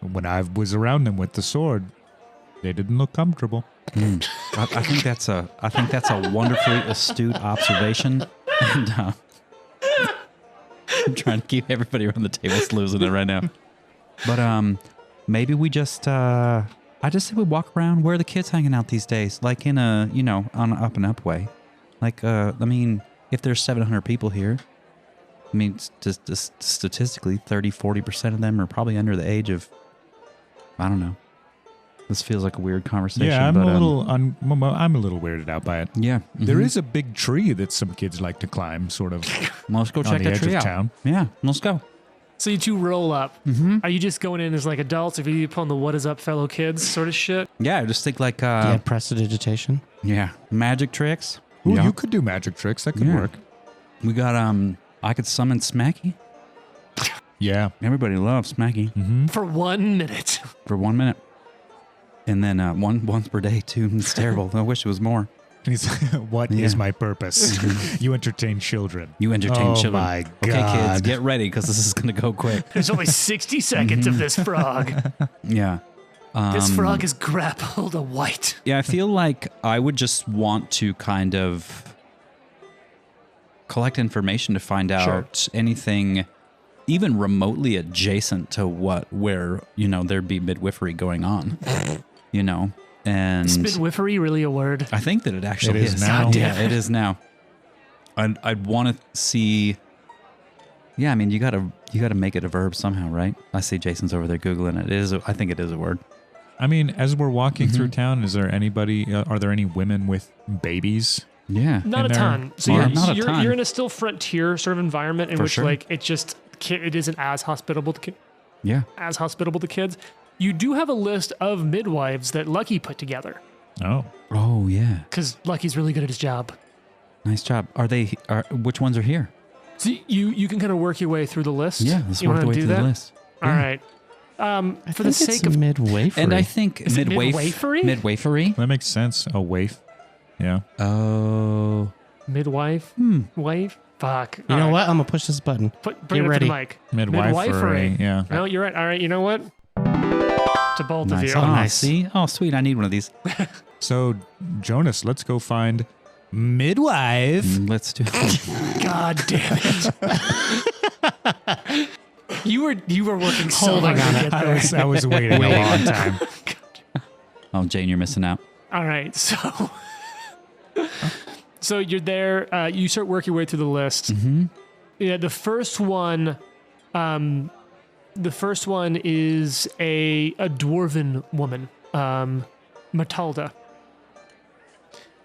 when I was around them with the sword, they didn't look comfortable. I think that's a wonderfully astute observation, and I'm trying to keep everybody around the table losing it right now. But maybe we just I just say we walk around. Where are the kids hanging out these days? Like in a on an up and up way. Like I mean, if there's 700 people here, I mean, just statistically, 30-40% of them are probably under the age of, I don't know. This feels like a weird conversation. Yeah, I'm but, I'm a little weirded out by it. Yeah, There is a big tree that some kids like to climb, sort of Let's go on check the that edge tree of out. town. Yeah, let's go. So you two roll up. Mm-hmm. Are you just going in as like adults, or are you pulling the "what is up, fellow kids" sort of shit? Yeah, I just think like yeah, prestidigitation. magic tricks. Ooh, Yeah. you could do magic tricks. That could Yeah. work. We got I could summon Smacky. Yeah. Everybody loves Smacky Mm-hmm. For 1 minute. for 1 minute. And then once per day too. It's terrible. I wish it was more. What is Yeah. my purpose? You entertain children. You entertain Oh children. my Okay, kids, God. get ready because this is going to go quick. There's only 60 seconds of this frog. Yeah. This frog is grappled a white. Yeah, I feel like I would just want to kind of collect information to find out anything even remotely adjacent to where there'd be midwifery going on. And Is midwifery really a word? I think that it actually It is now. God damn Yeah, it is now. I'd want to see. Yeah, I mean, you gotta make it a verb somehow, right? I see Jason's over there googling it. I think it is a word. I mean, as we're walking through town, is there anybody? Are there any women with babies? Yeah, Not a there. ton. So Yeah, not a ton. you're in a still frontier sort of environment in For which sure. like it isn't as hospitable to kids. You do have a list of midwives that Lucky put together Oh, Oh yeah, because Lucky's really good at his job. nice job. Which ones are here? So you can kind of work your way through the list. Yeah, let's you work wanna the way do through that? the list. All Yeah. right. I For the think sake it's of midwifery. And I think Is it midwifery? midwifery. that makes sense. A waif. Yeah. Oh, midwife, wife, fuck. you know what? I'm gonna push this button. Bring Get it up ready. to the mic. Midwifery. Yeah. No, you're right. All right. You know what? To both of nice. you. Oh, nice. See, sweet. I need one of these. So, Jonas, let's go find midwife. Let's do. God damn it. You were working so Holding hard on to it. get there. I was waiting a long time. Oh, Jane, you're missing out. All right, so you're there. You start working your way through the list. Mm-hmm. Yeah, the first one is a dwarven woman, Matilda.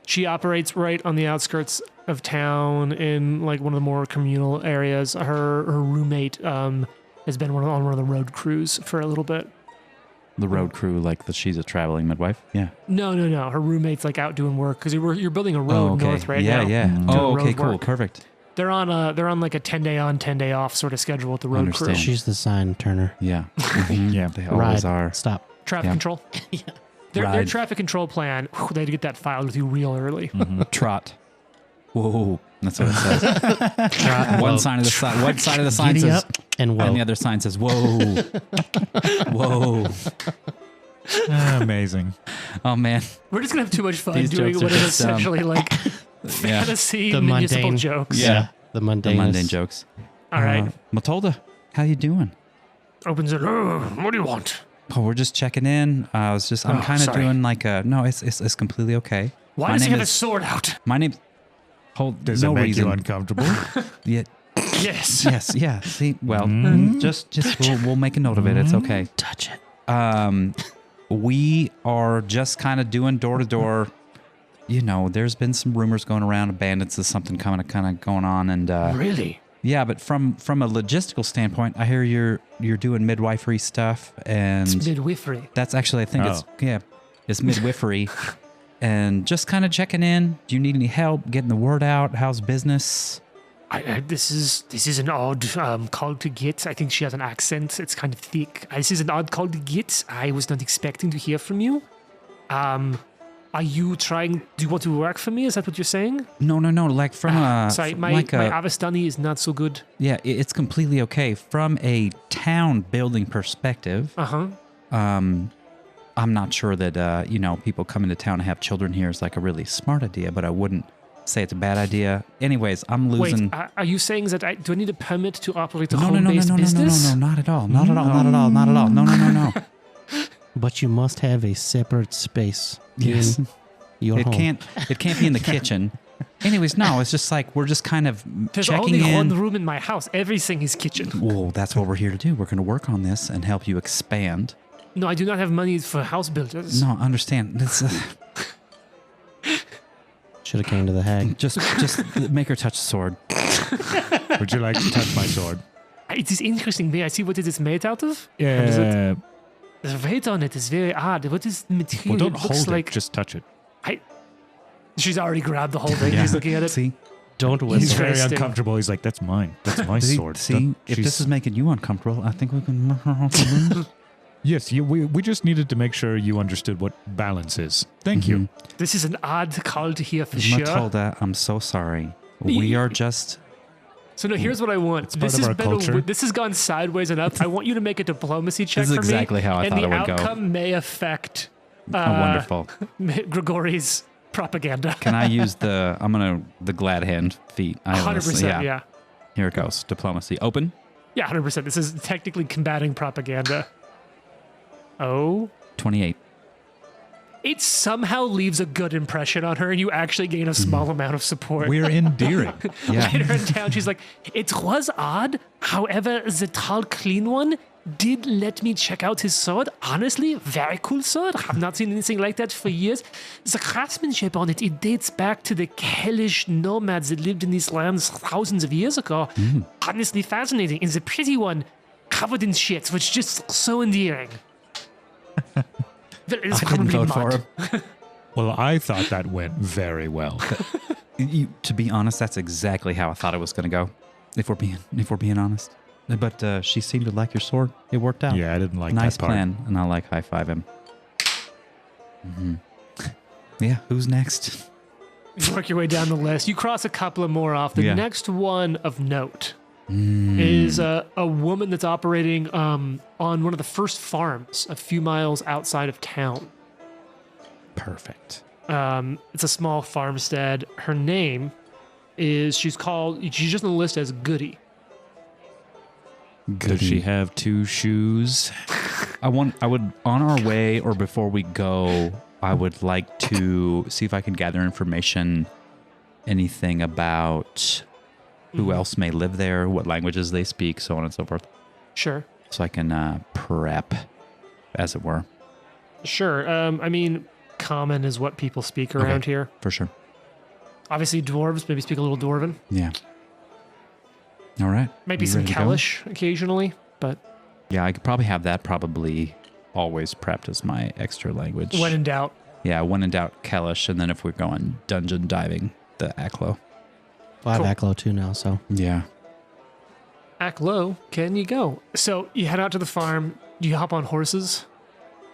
She operates right on the outskirts of town in like one of the more communal areas. Her roommate has been on one of the road crews for a little bit. The road crew, like she's a traveling midwife. Yeah. No. Her roommate's like out doing work because you're building a road north right yeah, now. Yeah. Doing Oh, okay. road Cool. work. Perfect. They're on like a 10-day on, 10-day off sort of schedule with the road crew. Understand. She's the sign turner. Yeah. Mhm. Yeah. They always Ride. are. Stop. Traffic Yeah. control. Their Ride. traffic control plan. They had to get that filed with you real early. Trot. Whoa. That's what it says. Trot, One whoa. side of the sign. One side of the sign Giddy says, up and whoa. and the other sign says, "Whoa, whoa." Amazing. Oh man. We're just gonna have too much fun These doing jokes are what is just dumb. essentially like Yeah. fantasy The municipal mundane. jokes. Yeah. The The mundane. mundane jokes. All right. Matilda, how you doing? Opens it. What do you want? Oh, we're just checking in. I'm kind of sorry. doing like a. No, it's completely okay. Why My does he name have a is- sword out? My name. Hold. Does no it make reason. you uncomfortable? Yeah. Yes. Yes. Yeah. See. Well. Just we'll make a note of it. It's okay. Touch it. We are just kind of doing door to door. There's been some rumors going around, bandits is something kind of going on, and Really? yeah. But from a logistical standpoint, I hear you're doing midwifery stuff, and It's midwifery. that's actually I think it's midwifery, and just kind of checking in. Do you need any help getting the word out? How's business? This is an odd call to get. I think she has an accent. It's kind of thick. This is an odd call to get. I was not expecting to hear from you. Are you trying? Do you want to work for me? Is that what you're saying? No. Like from a Sorry, from my like a, Avestani is not so good. yeah, it's completely okay from a town building perspective. I'm not sure that people coming to town and have children here is like a really smart idea, but I wouldn't say it's a bad idea. Anyways, I'm losing. Wait, are you saying that do I need a permit to operate a No, home-based business? no, not at all. Not at all. Not at all. Not at all. No. But you must have a separate space Yes. in your It home. can't be in the kitchen. Anyways, no, it's just like we're just kind of There's checking only in. one room in my house. Everything is kitchen. Well, that's what we're here to do. We're going to work on this and help you expand. No, I do not have money for house builders. No, understand. This, Should have came to the hag. just make her touch the sword. Would you like to touch my sword? It is interesting. May I see what it is made out of? Yeah. The weight on it is very odd. What is the material? Well, don't It looks hold like it. Just touch it. she's already grabbed the whole thing. Yeah. She's looking at it. See, Don't He's whistle. very Interesting. uncomfortable. He's like, "That's mine. That's my sword." See, Don't- if she's- this is making you uncomfortable, I think we can. yes, we just needed to make sure you understood what balance is. Thank you. This is an odd call to hear for sure. Matilda, I'm so sorry. We are just. So no, here's what I want. It's part of our culture. This has gone sideways enough. I want you to make a diplomacy check This is for exactly me. how I and thought the it would go. outcome may affect Wonderful. Grigori's propaganda. Can I use the glad hand feat? I 100%. Yeah. Here it goes. Diplomacy. Open. Yeah, 100%. This is technically combating propaganda. Oh. 28. It somehow leaves a good impression on her, and you actually gain a small amount of support. We're endearing. Yeah. Later in town, she's like, it was odd. However, the tall, clean one did let me check out his sword. Honestly, very cool sword. I've not seen anything like that for years. The craftsmanship on it, it dates back to the hellish nomads that lived in these lands thousands of years ago. Honestly fascinating. And the pretty one, covered in shit, which just looks so endearing. That is I didn't probably vote for mud. him. Well, I thought that went very well. To be honest, that's exactly how I thought it was going to go. If we're being honest. But she seemed to like your sword. It worked out. Yeah, I didn't like Nice that part. plan, and I like high five him. Yeah, who's next? You work your way down the list. You cross a couple of more off. The Yeah. next one of note is a woman that's operating on one of the first farms a few miles outside of town. Perfect. It's a small farmstead. Her name is, she's just on the list as Goody. Does she have two shoes? I would, on our way or before we go, I would like to see if I can gather information, anything about who else may live there, what languages they speak, so on and so forth. Sure. So I can prep, as it were. Sure. I mean, common is what people speak around here. For sure. Obviously, dwarves maybe speak a little Dwarven. Yeah. All right. Maybe You some ready to go? Kalish occasionally, but Yeah, I could probably have that probably always prepped as my extra language. when in doubt. Yeah, when in doubt, Kalish, and then if we're going dungeon diving, the Aklo. Well, I Cool. have Aklo too now, so. Yeah. Act low, can you go? So you head out to the farm. You hop on horses.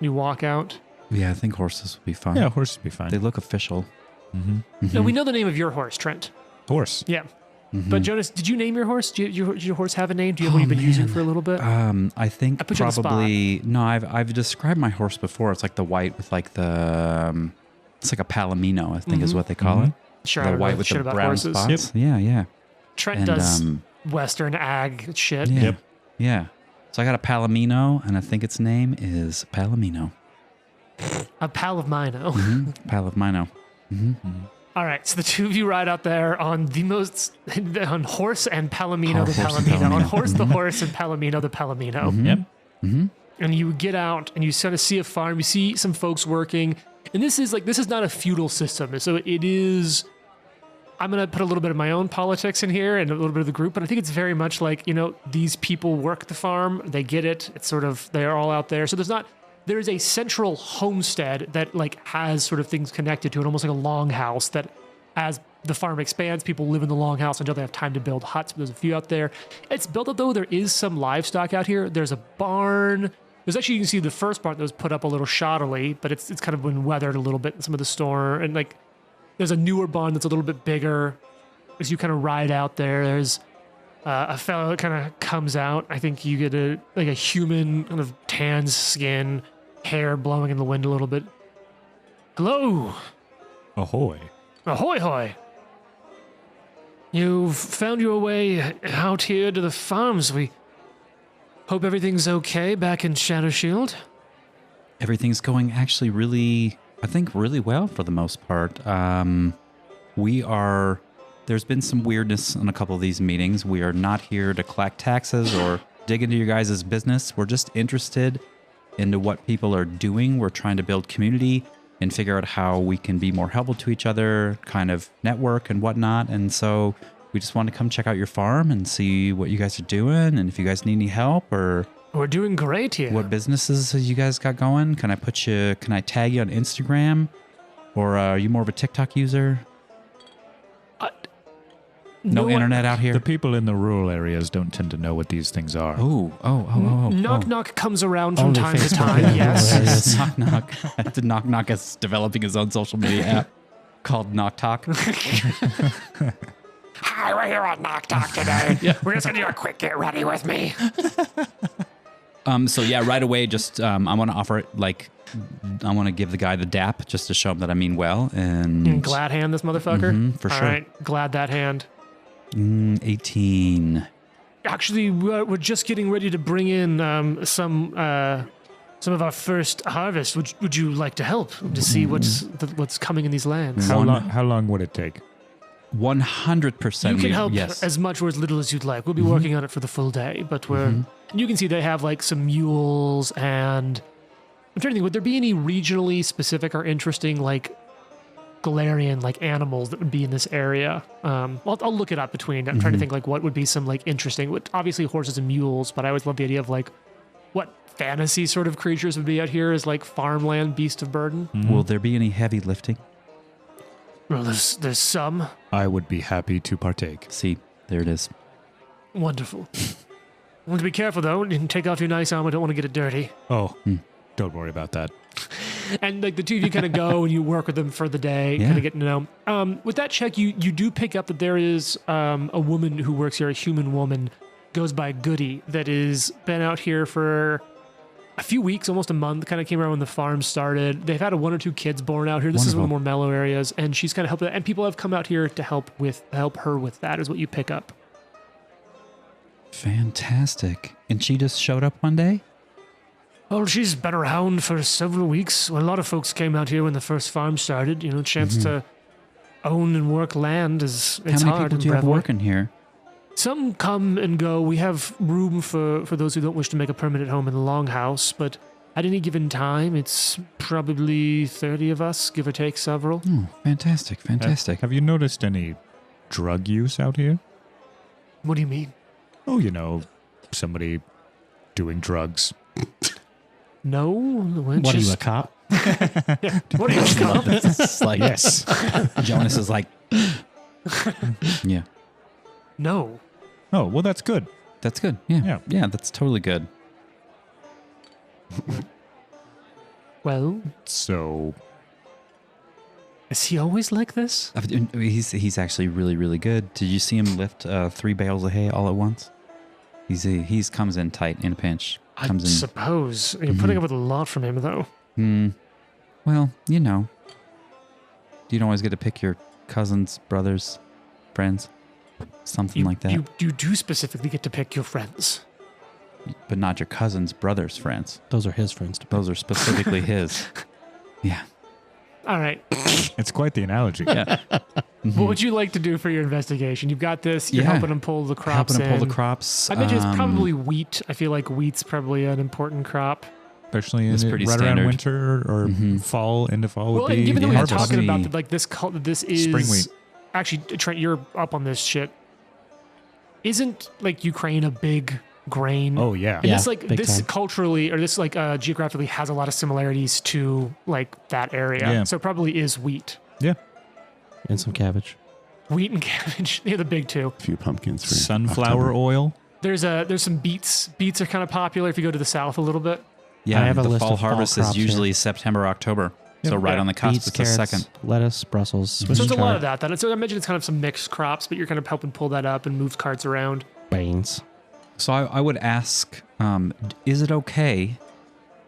You walk out. Yeah, I think horses would be fun. Yeah, horse would be fine. They look official. No, we know the name of your horse, Trent. Horse. Yeah. But Jonas, did you name your horse? Did your horse have a name? Do you have one you've been using for a little bit? I think I put you on the probably no. I've described my horse before. It's like the white with like the it's like a palomino, I think is what they call it. Sure, I The don't know white with shit the about brown horses. spots. Yeah. Trent And, does Western ag shit. Yeah. Yep. Yeah. So I got a palomino, and I think its name is Palomino. A pal of mine. Oh. Palomino. All right, so the two of you ride out there on on horse and Palomino the Horse and Palomino. On Palomino. horse the horse and Palomino the Palomino. Yep. And you get out and you sort of see a farm. You see some folks working, and this is not a feudal system. So it is. I'm gonna put a little bit of my own politics in here and a little bit of the group, but I think it's very much like these people work the farm. They get it. It's sort of they're all out there. So there is a central homestead that has sort of things connected to it, almost like a longhouse that as the farm expands, people live in the longhouse until they have time to build huts. There's a few out there. It's built up though. There is some livestock out here. There's a barn. There's actually, you can see the first barn that was put up a little shoddily, but it's kind of been weathered a little bit in some of the storm. And there's a newer barn that's a little bit bigger. As you kind of ride out there, there's a fellow that kind of comes out. I think you get a human kind of tan skin, hair blowing in the wind a little bit. Hello. Ahoy. Ahoy hoy. You've found your way out here to the farms. We hope everything's okay back in Shadow Shield. Everything's going actually I think really well for the most part. There's been some weirdness in a couple of these meetings. We are not here to collect taxes or dig into your guys' business. We're just interested into what people are doing. We're trying to build community and figure out how we can be more helpful to each other, kind of network and whatnot. And so we just want to come check out your farm and see what you guys are doing and if you guys need any help or We're doing great here. what businesses you guys got going. Can I tag you on Instagram? Or are you more of a TikTok user? No one- internet out here? The people in the rural areas don't tend to know what these things are. Oh. Knock Knock comes around from Only time to Facebook time, and yes. Reddit. Knock Knock. Knock Knock is developing his own social media app called NokTok. Hi, we're here on NokTok today. We're just gonna do a quick get ready with me. So yeah, right away, just I want to offer it I want to give the guy the dap just to show him that I mean well. And Glad hand this motherfucker. for All sure. right, glad that hand. 18. Actually, we're just getting ready to bring in some of our first harvest. Would you like to help to see what's coming in these lands? How long would it take? 100%. You can help yes. as much or as little as you'd like. We'll be working on it for the full day, but you can see they have like some mules, and I'm trying to think, would there be any regionally specific or interesting like Galarian like animals that would be in this area? Well, I'll look it up between. I'm trying to think like what would be some like interesting. Obviously horses and mules, but I always love the idea of like what fantasy sort of creatures would be out here as like farmland beast of burden. Will there be any heavy lifting? Well, there's some. I would be happy to partake. See, there it is. Wonderful. I want to be careful though. You can take off your nice armor. Don't want to get it dirty. Oh, don't worry about that. And like the two of you kind of go and you work with them for the day, kind of getting to know. With that check, you do pick up that there is a woman who works here, a human woman, goes by Goody, that is been out here for a few weeks, almost a month, kind of came around when the farm started. They've had one or two kids born out here. This is one of the more mellow areas, and she's kind of helped. And people have come out here to help her with that, is what you pick up. Fantastic. And she just showed up one day? Oh, she's been around for several weeks. Well, a lot of folks came out here when the first farm started. You know, chance to own and work land is it's How many hard. people do you have working here? Some come and go. We have room for those who don't wish to make a permanent home in the longhouse, but at any given time, it's probably 30 of us, give or take several. Oh, fantastic, fantastic. Have you noticed any drug use out here? What do you mean? Oh, you know, somebody doing drugs. No. What are you, a cop? What are you, a cop? It's like, Yes. Jonas is like, yeah, No. Oh, well, that's good. that's good. Yeah, Yeah. that's totally good. Well, So, is he always like this? He's actually really, really good. Did you see him lift 3 bales of hay all at once? He's comes in tight in a pinch. I Comes in. suppose. You're putting up with a lot from him, though. Well, you know, you don't always get to pick your cousins, brothers, friends, something like that. You do specifically get to pick your friends. But not your cousins, brothers, friends. Those are his friends. Those are specifically his. Yeah. All right. it's quite the analogy. Yeah. What would you like to do for your investigation? You've got this. You're helping him pull the crops Helping him pull in. the crops. I mentioned it's probably wheat. I feel like wheat's probably an important crop. Especially It's in pretty right standard. around winter or fall, into fall Well, would and be given that we were harvest. talking about that, like this is Spring wheat. Actually, Trent, you're up on this shit. Isn't like Ukraine a big grain? Oh, yeah. And Yeah, this like big this time. culturally or this like geographically has a lot of similarities to like that area. Yeah. So it probably is wheat. Yeah. And some cabbage. Wheat and cabbage. They're the big two. A few pumpkins for Sunflower October. oil. There's some beets. Beets are kind of popular if you go to the south a little bit. Yeah, I have a the list fall of fall harvest is crops usually September, October. So right Yeah. on the cusp, Beets, it's the carrots, second. lettuce, Brussels, Swiss So it's a lot of chard, that. So I imagine it's kind of some mixed crops, but you're kind of helping pull that up and move carts around. beans. So I would ask, is it okay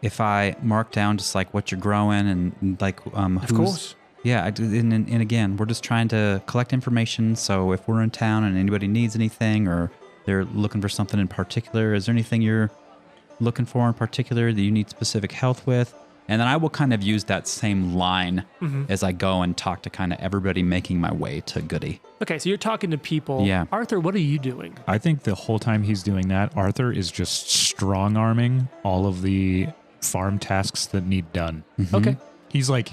if I mark down just like what you're growing and like who's... Of course. Yeah, and again, we're just trying to collect information. So if we're in town and anybody needs anything or they're looking for something in particular, is there anything you're looking for in particular that you need specific health with? And then I will kind of use that same line as I go and talk to kind of everybody making my way to Goody. Okay, so you're talking to people. Yeah. Arthur, what are you doing? I think the whole time he's doing that, Arthur is just strong arming all of the farm tasks that need done. Okay. He's like,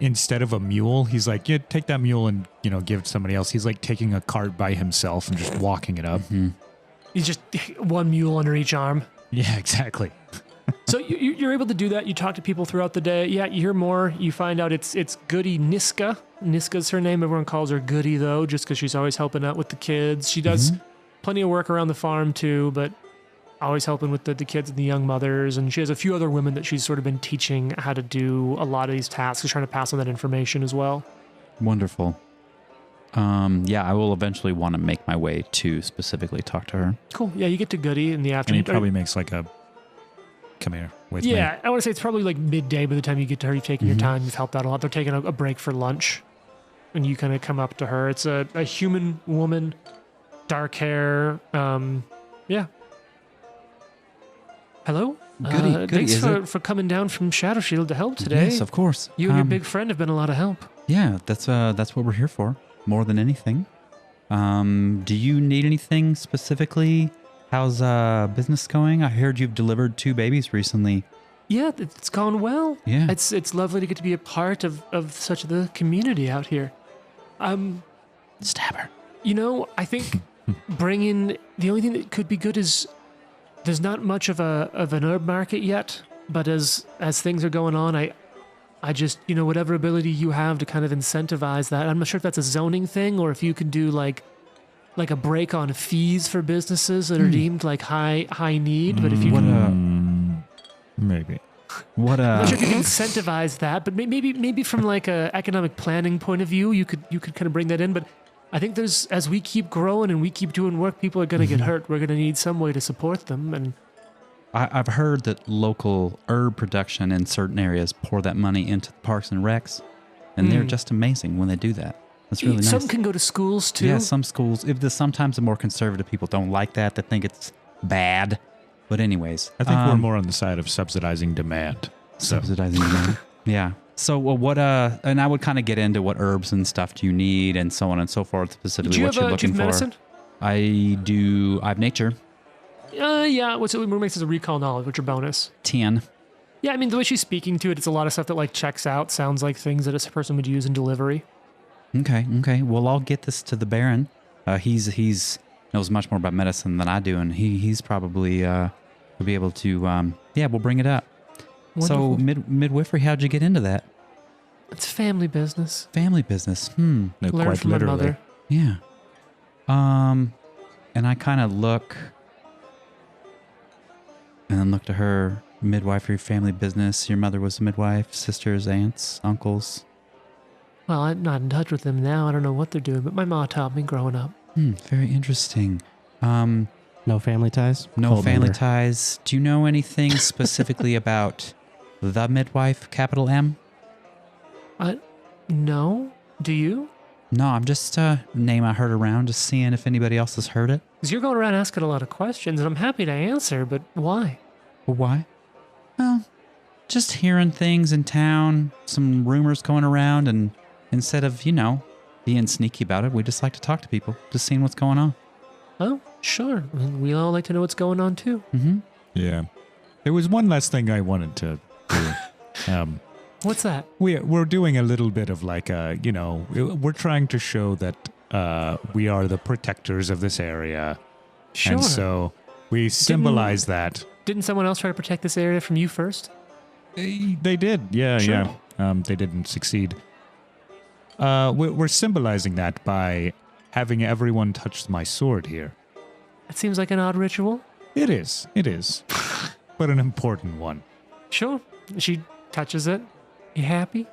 instead of a mule, he's like, yeah, take that mule and, give it to somebody else. He's like taking a cart by himself and just walking it up. He's just one mule under each arm. Yeah, exactly. So you're able to do that. You talk to people throughout the day. Yeah, you hear more. You find out it's Goody Niska. Niska's her name. Everyone calls her Goody, though, just because she's always helping out with the kids. She does plenty of work around the farm, too, but always helping with the kids and the young mothers. And she has a few other women that she's sort of been teaching how to do a lot of these tasks, trying to pass on that information as well. Wonderful. Yeah, I will eventually want to make my way to specifically talk to her. Cool. Yeah, you get to Goody in the And afternoon. he probably makes like a, come here with me. Yeah, I want to say it's probably like midday by the time you get to her. You've taken your time. You've helped out a lot. They're taking a break for lunch, and you kind of come up to her. It's a human woman, dark hair. Yeah. Hello? Goody. Thanks Is for coming down from Shadow Shield to help today. Yes, of course. You and your big friend have been a lot of help. Yeah, that's what we're here for, more than anything. Do you need anything specifically? How's business going? I heard you've delivered 2 babies recently. Yeah, it's gone well. Yeah. It's lovely to get to be a part of such the community out here. Stab her. I think bringing the only thing that could be good is there's not much of an herb market yet, but as things are going on, I just whatever ability you have to kind of incentivize that. I'm not sure if that's a zoning thing or if you can do like a break on fees for businesses that are deemed like high need. But if you maybe. I'm not sure if you can incentivize that, but maybe from like a economic planning point of view, you could kind of bring that in. But I think as we keep growing and we keep doing work, people are going to get hurt. We're going to need some way to support them. And I've heard that local herb production in certain areas pour that money into the parks and recs, and they're just amazing when they do that. That's really nice. Some can go to schools too. Yeah, some schools. Sometimes the more conservative people don't like that. They think it's bad. But anyways, I think we're more on the side of subsidizing demand. Subsidizing demand. Yeah. So and I would kind of get into what herbs and stuff do you need and so on and so forth, specifically what you're looking for. Medicine? I have nature. Yeah. What makes it a recall knowledge? What's your bonus? 10. Yeah, I mean, the way she's speaking to it, it's a lot of stuff that like checks out, sounds like things that a person would use in delivery. Okay. Well, I'll get this to the Baron. He's knows much more about medicine than I do, and he's probably will be able to. We'll bring it up. Wonderful. So midwifery, how'd you get into that? It's family business. Family business. No, Learned quite from literally. my mother. Yeah. And I kind of look, and then look to her. Midwifery, family business. Your mother was a midwife. Sisters, aunts, uncles. Well, I'm not in touch with them now. I don't know what they're doing, but my mom taught me growing up. Very interesting. No family ties? No Cold family member. ties. Do you know anything specifically about the midwife, capital M? No. Do you? No, I'm just name I heard around, just seeing if anybody else has heard it. Because you're going around asking a lot of questions, and I'm happy to answer, but why? Why? Well, just hearing things in town, some rumors going around, and instead of, being sneaky about it, we just like to talk to people, just seeing what's going on. Oh, sure. We all like to know what's going on, too. Mm-hmm. Yeah. There was one last thing I wanted to do. What's that? We're doing a little bit of like we're trying to show that we are the protectors of this area. Sure. And so we symbolize that. Didn't someone else try to protect this area from you first? They did. Yeah, Sure. yeah. They didn't succeed. We're symbolizing that by having everyone touch my sword here. That seems like an odd ritual. It is. But an important one. Sure. She touches it. You happy?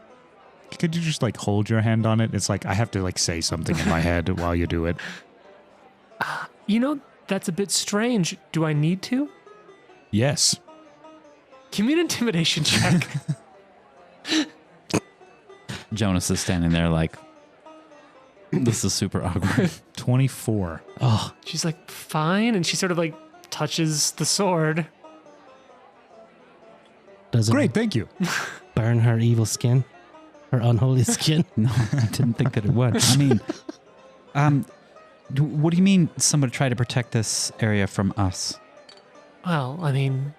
Could you just like hold your hand on it? It's like I have to like say something in my head while you do it. That's a bit strange. Do I need to? Yes. Give me an intimidation check. Jonas is standing there like, this is super awkward. 24. Oh, She's like, fine. And she sort of like touches the sword. does it Great, thank you. burn her evil skin? Her unholy skin? No, I didn't think that it would. I mean, what do you mean somebody tried to protect this area from us? Well, I mean,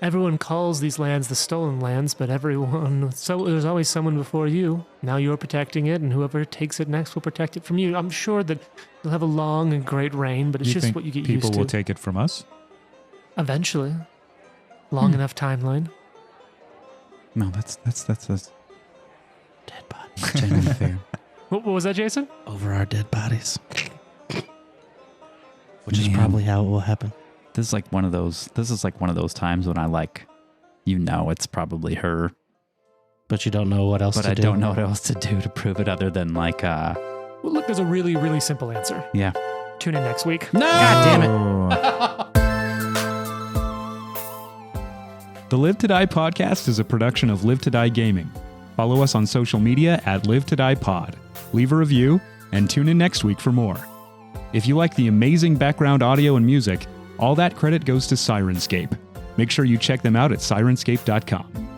everyone calls these lands the stolen lands, but there's always someone before you. Now you're protecting it, and whoever takes it next will protect it from you. I'm sure that you'll have a long and great reign, but it's You just think what you get people used to. will take it from us? Eventually. Long enough timeline. No, that's Dead body. genuinely fair. What was that, Jason? Over our dead bodies. Which is Man. probably how it will happen. This is like one of those times when I like, it's probably her, But you don't know what else but to I do. don't know what else to do to prove it other than like, Well, look, there's a really, really simple answer. yeah. Tune in next week. God damn it. Oh. The Live to Die podcast is a production of Live to Die Gaming. Follow us on social media at Live to Die Pod. Leave a review and tune in next week for more. If you like the amazing background audio and music, all that credit goes to Syrinscape. Make sure you check them out at Syrinscape.com.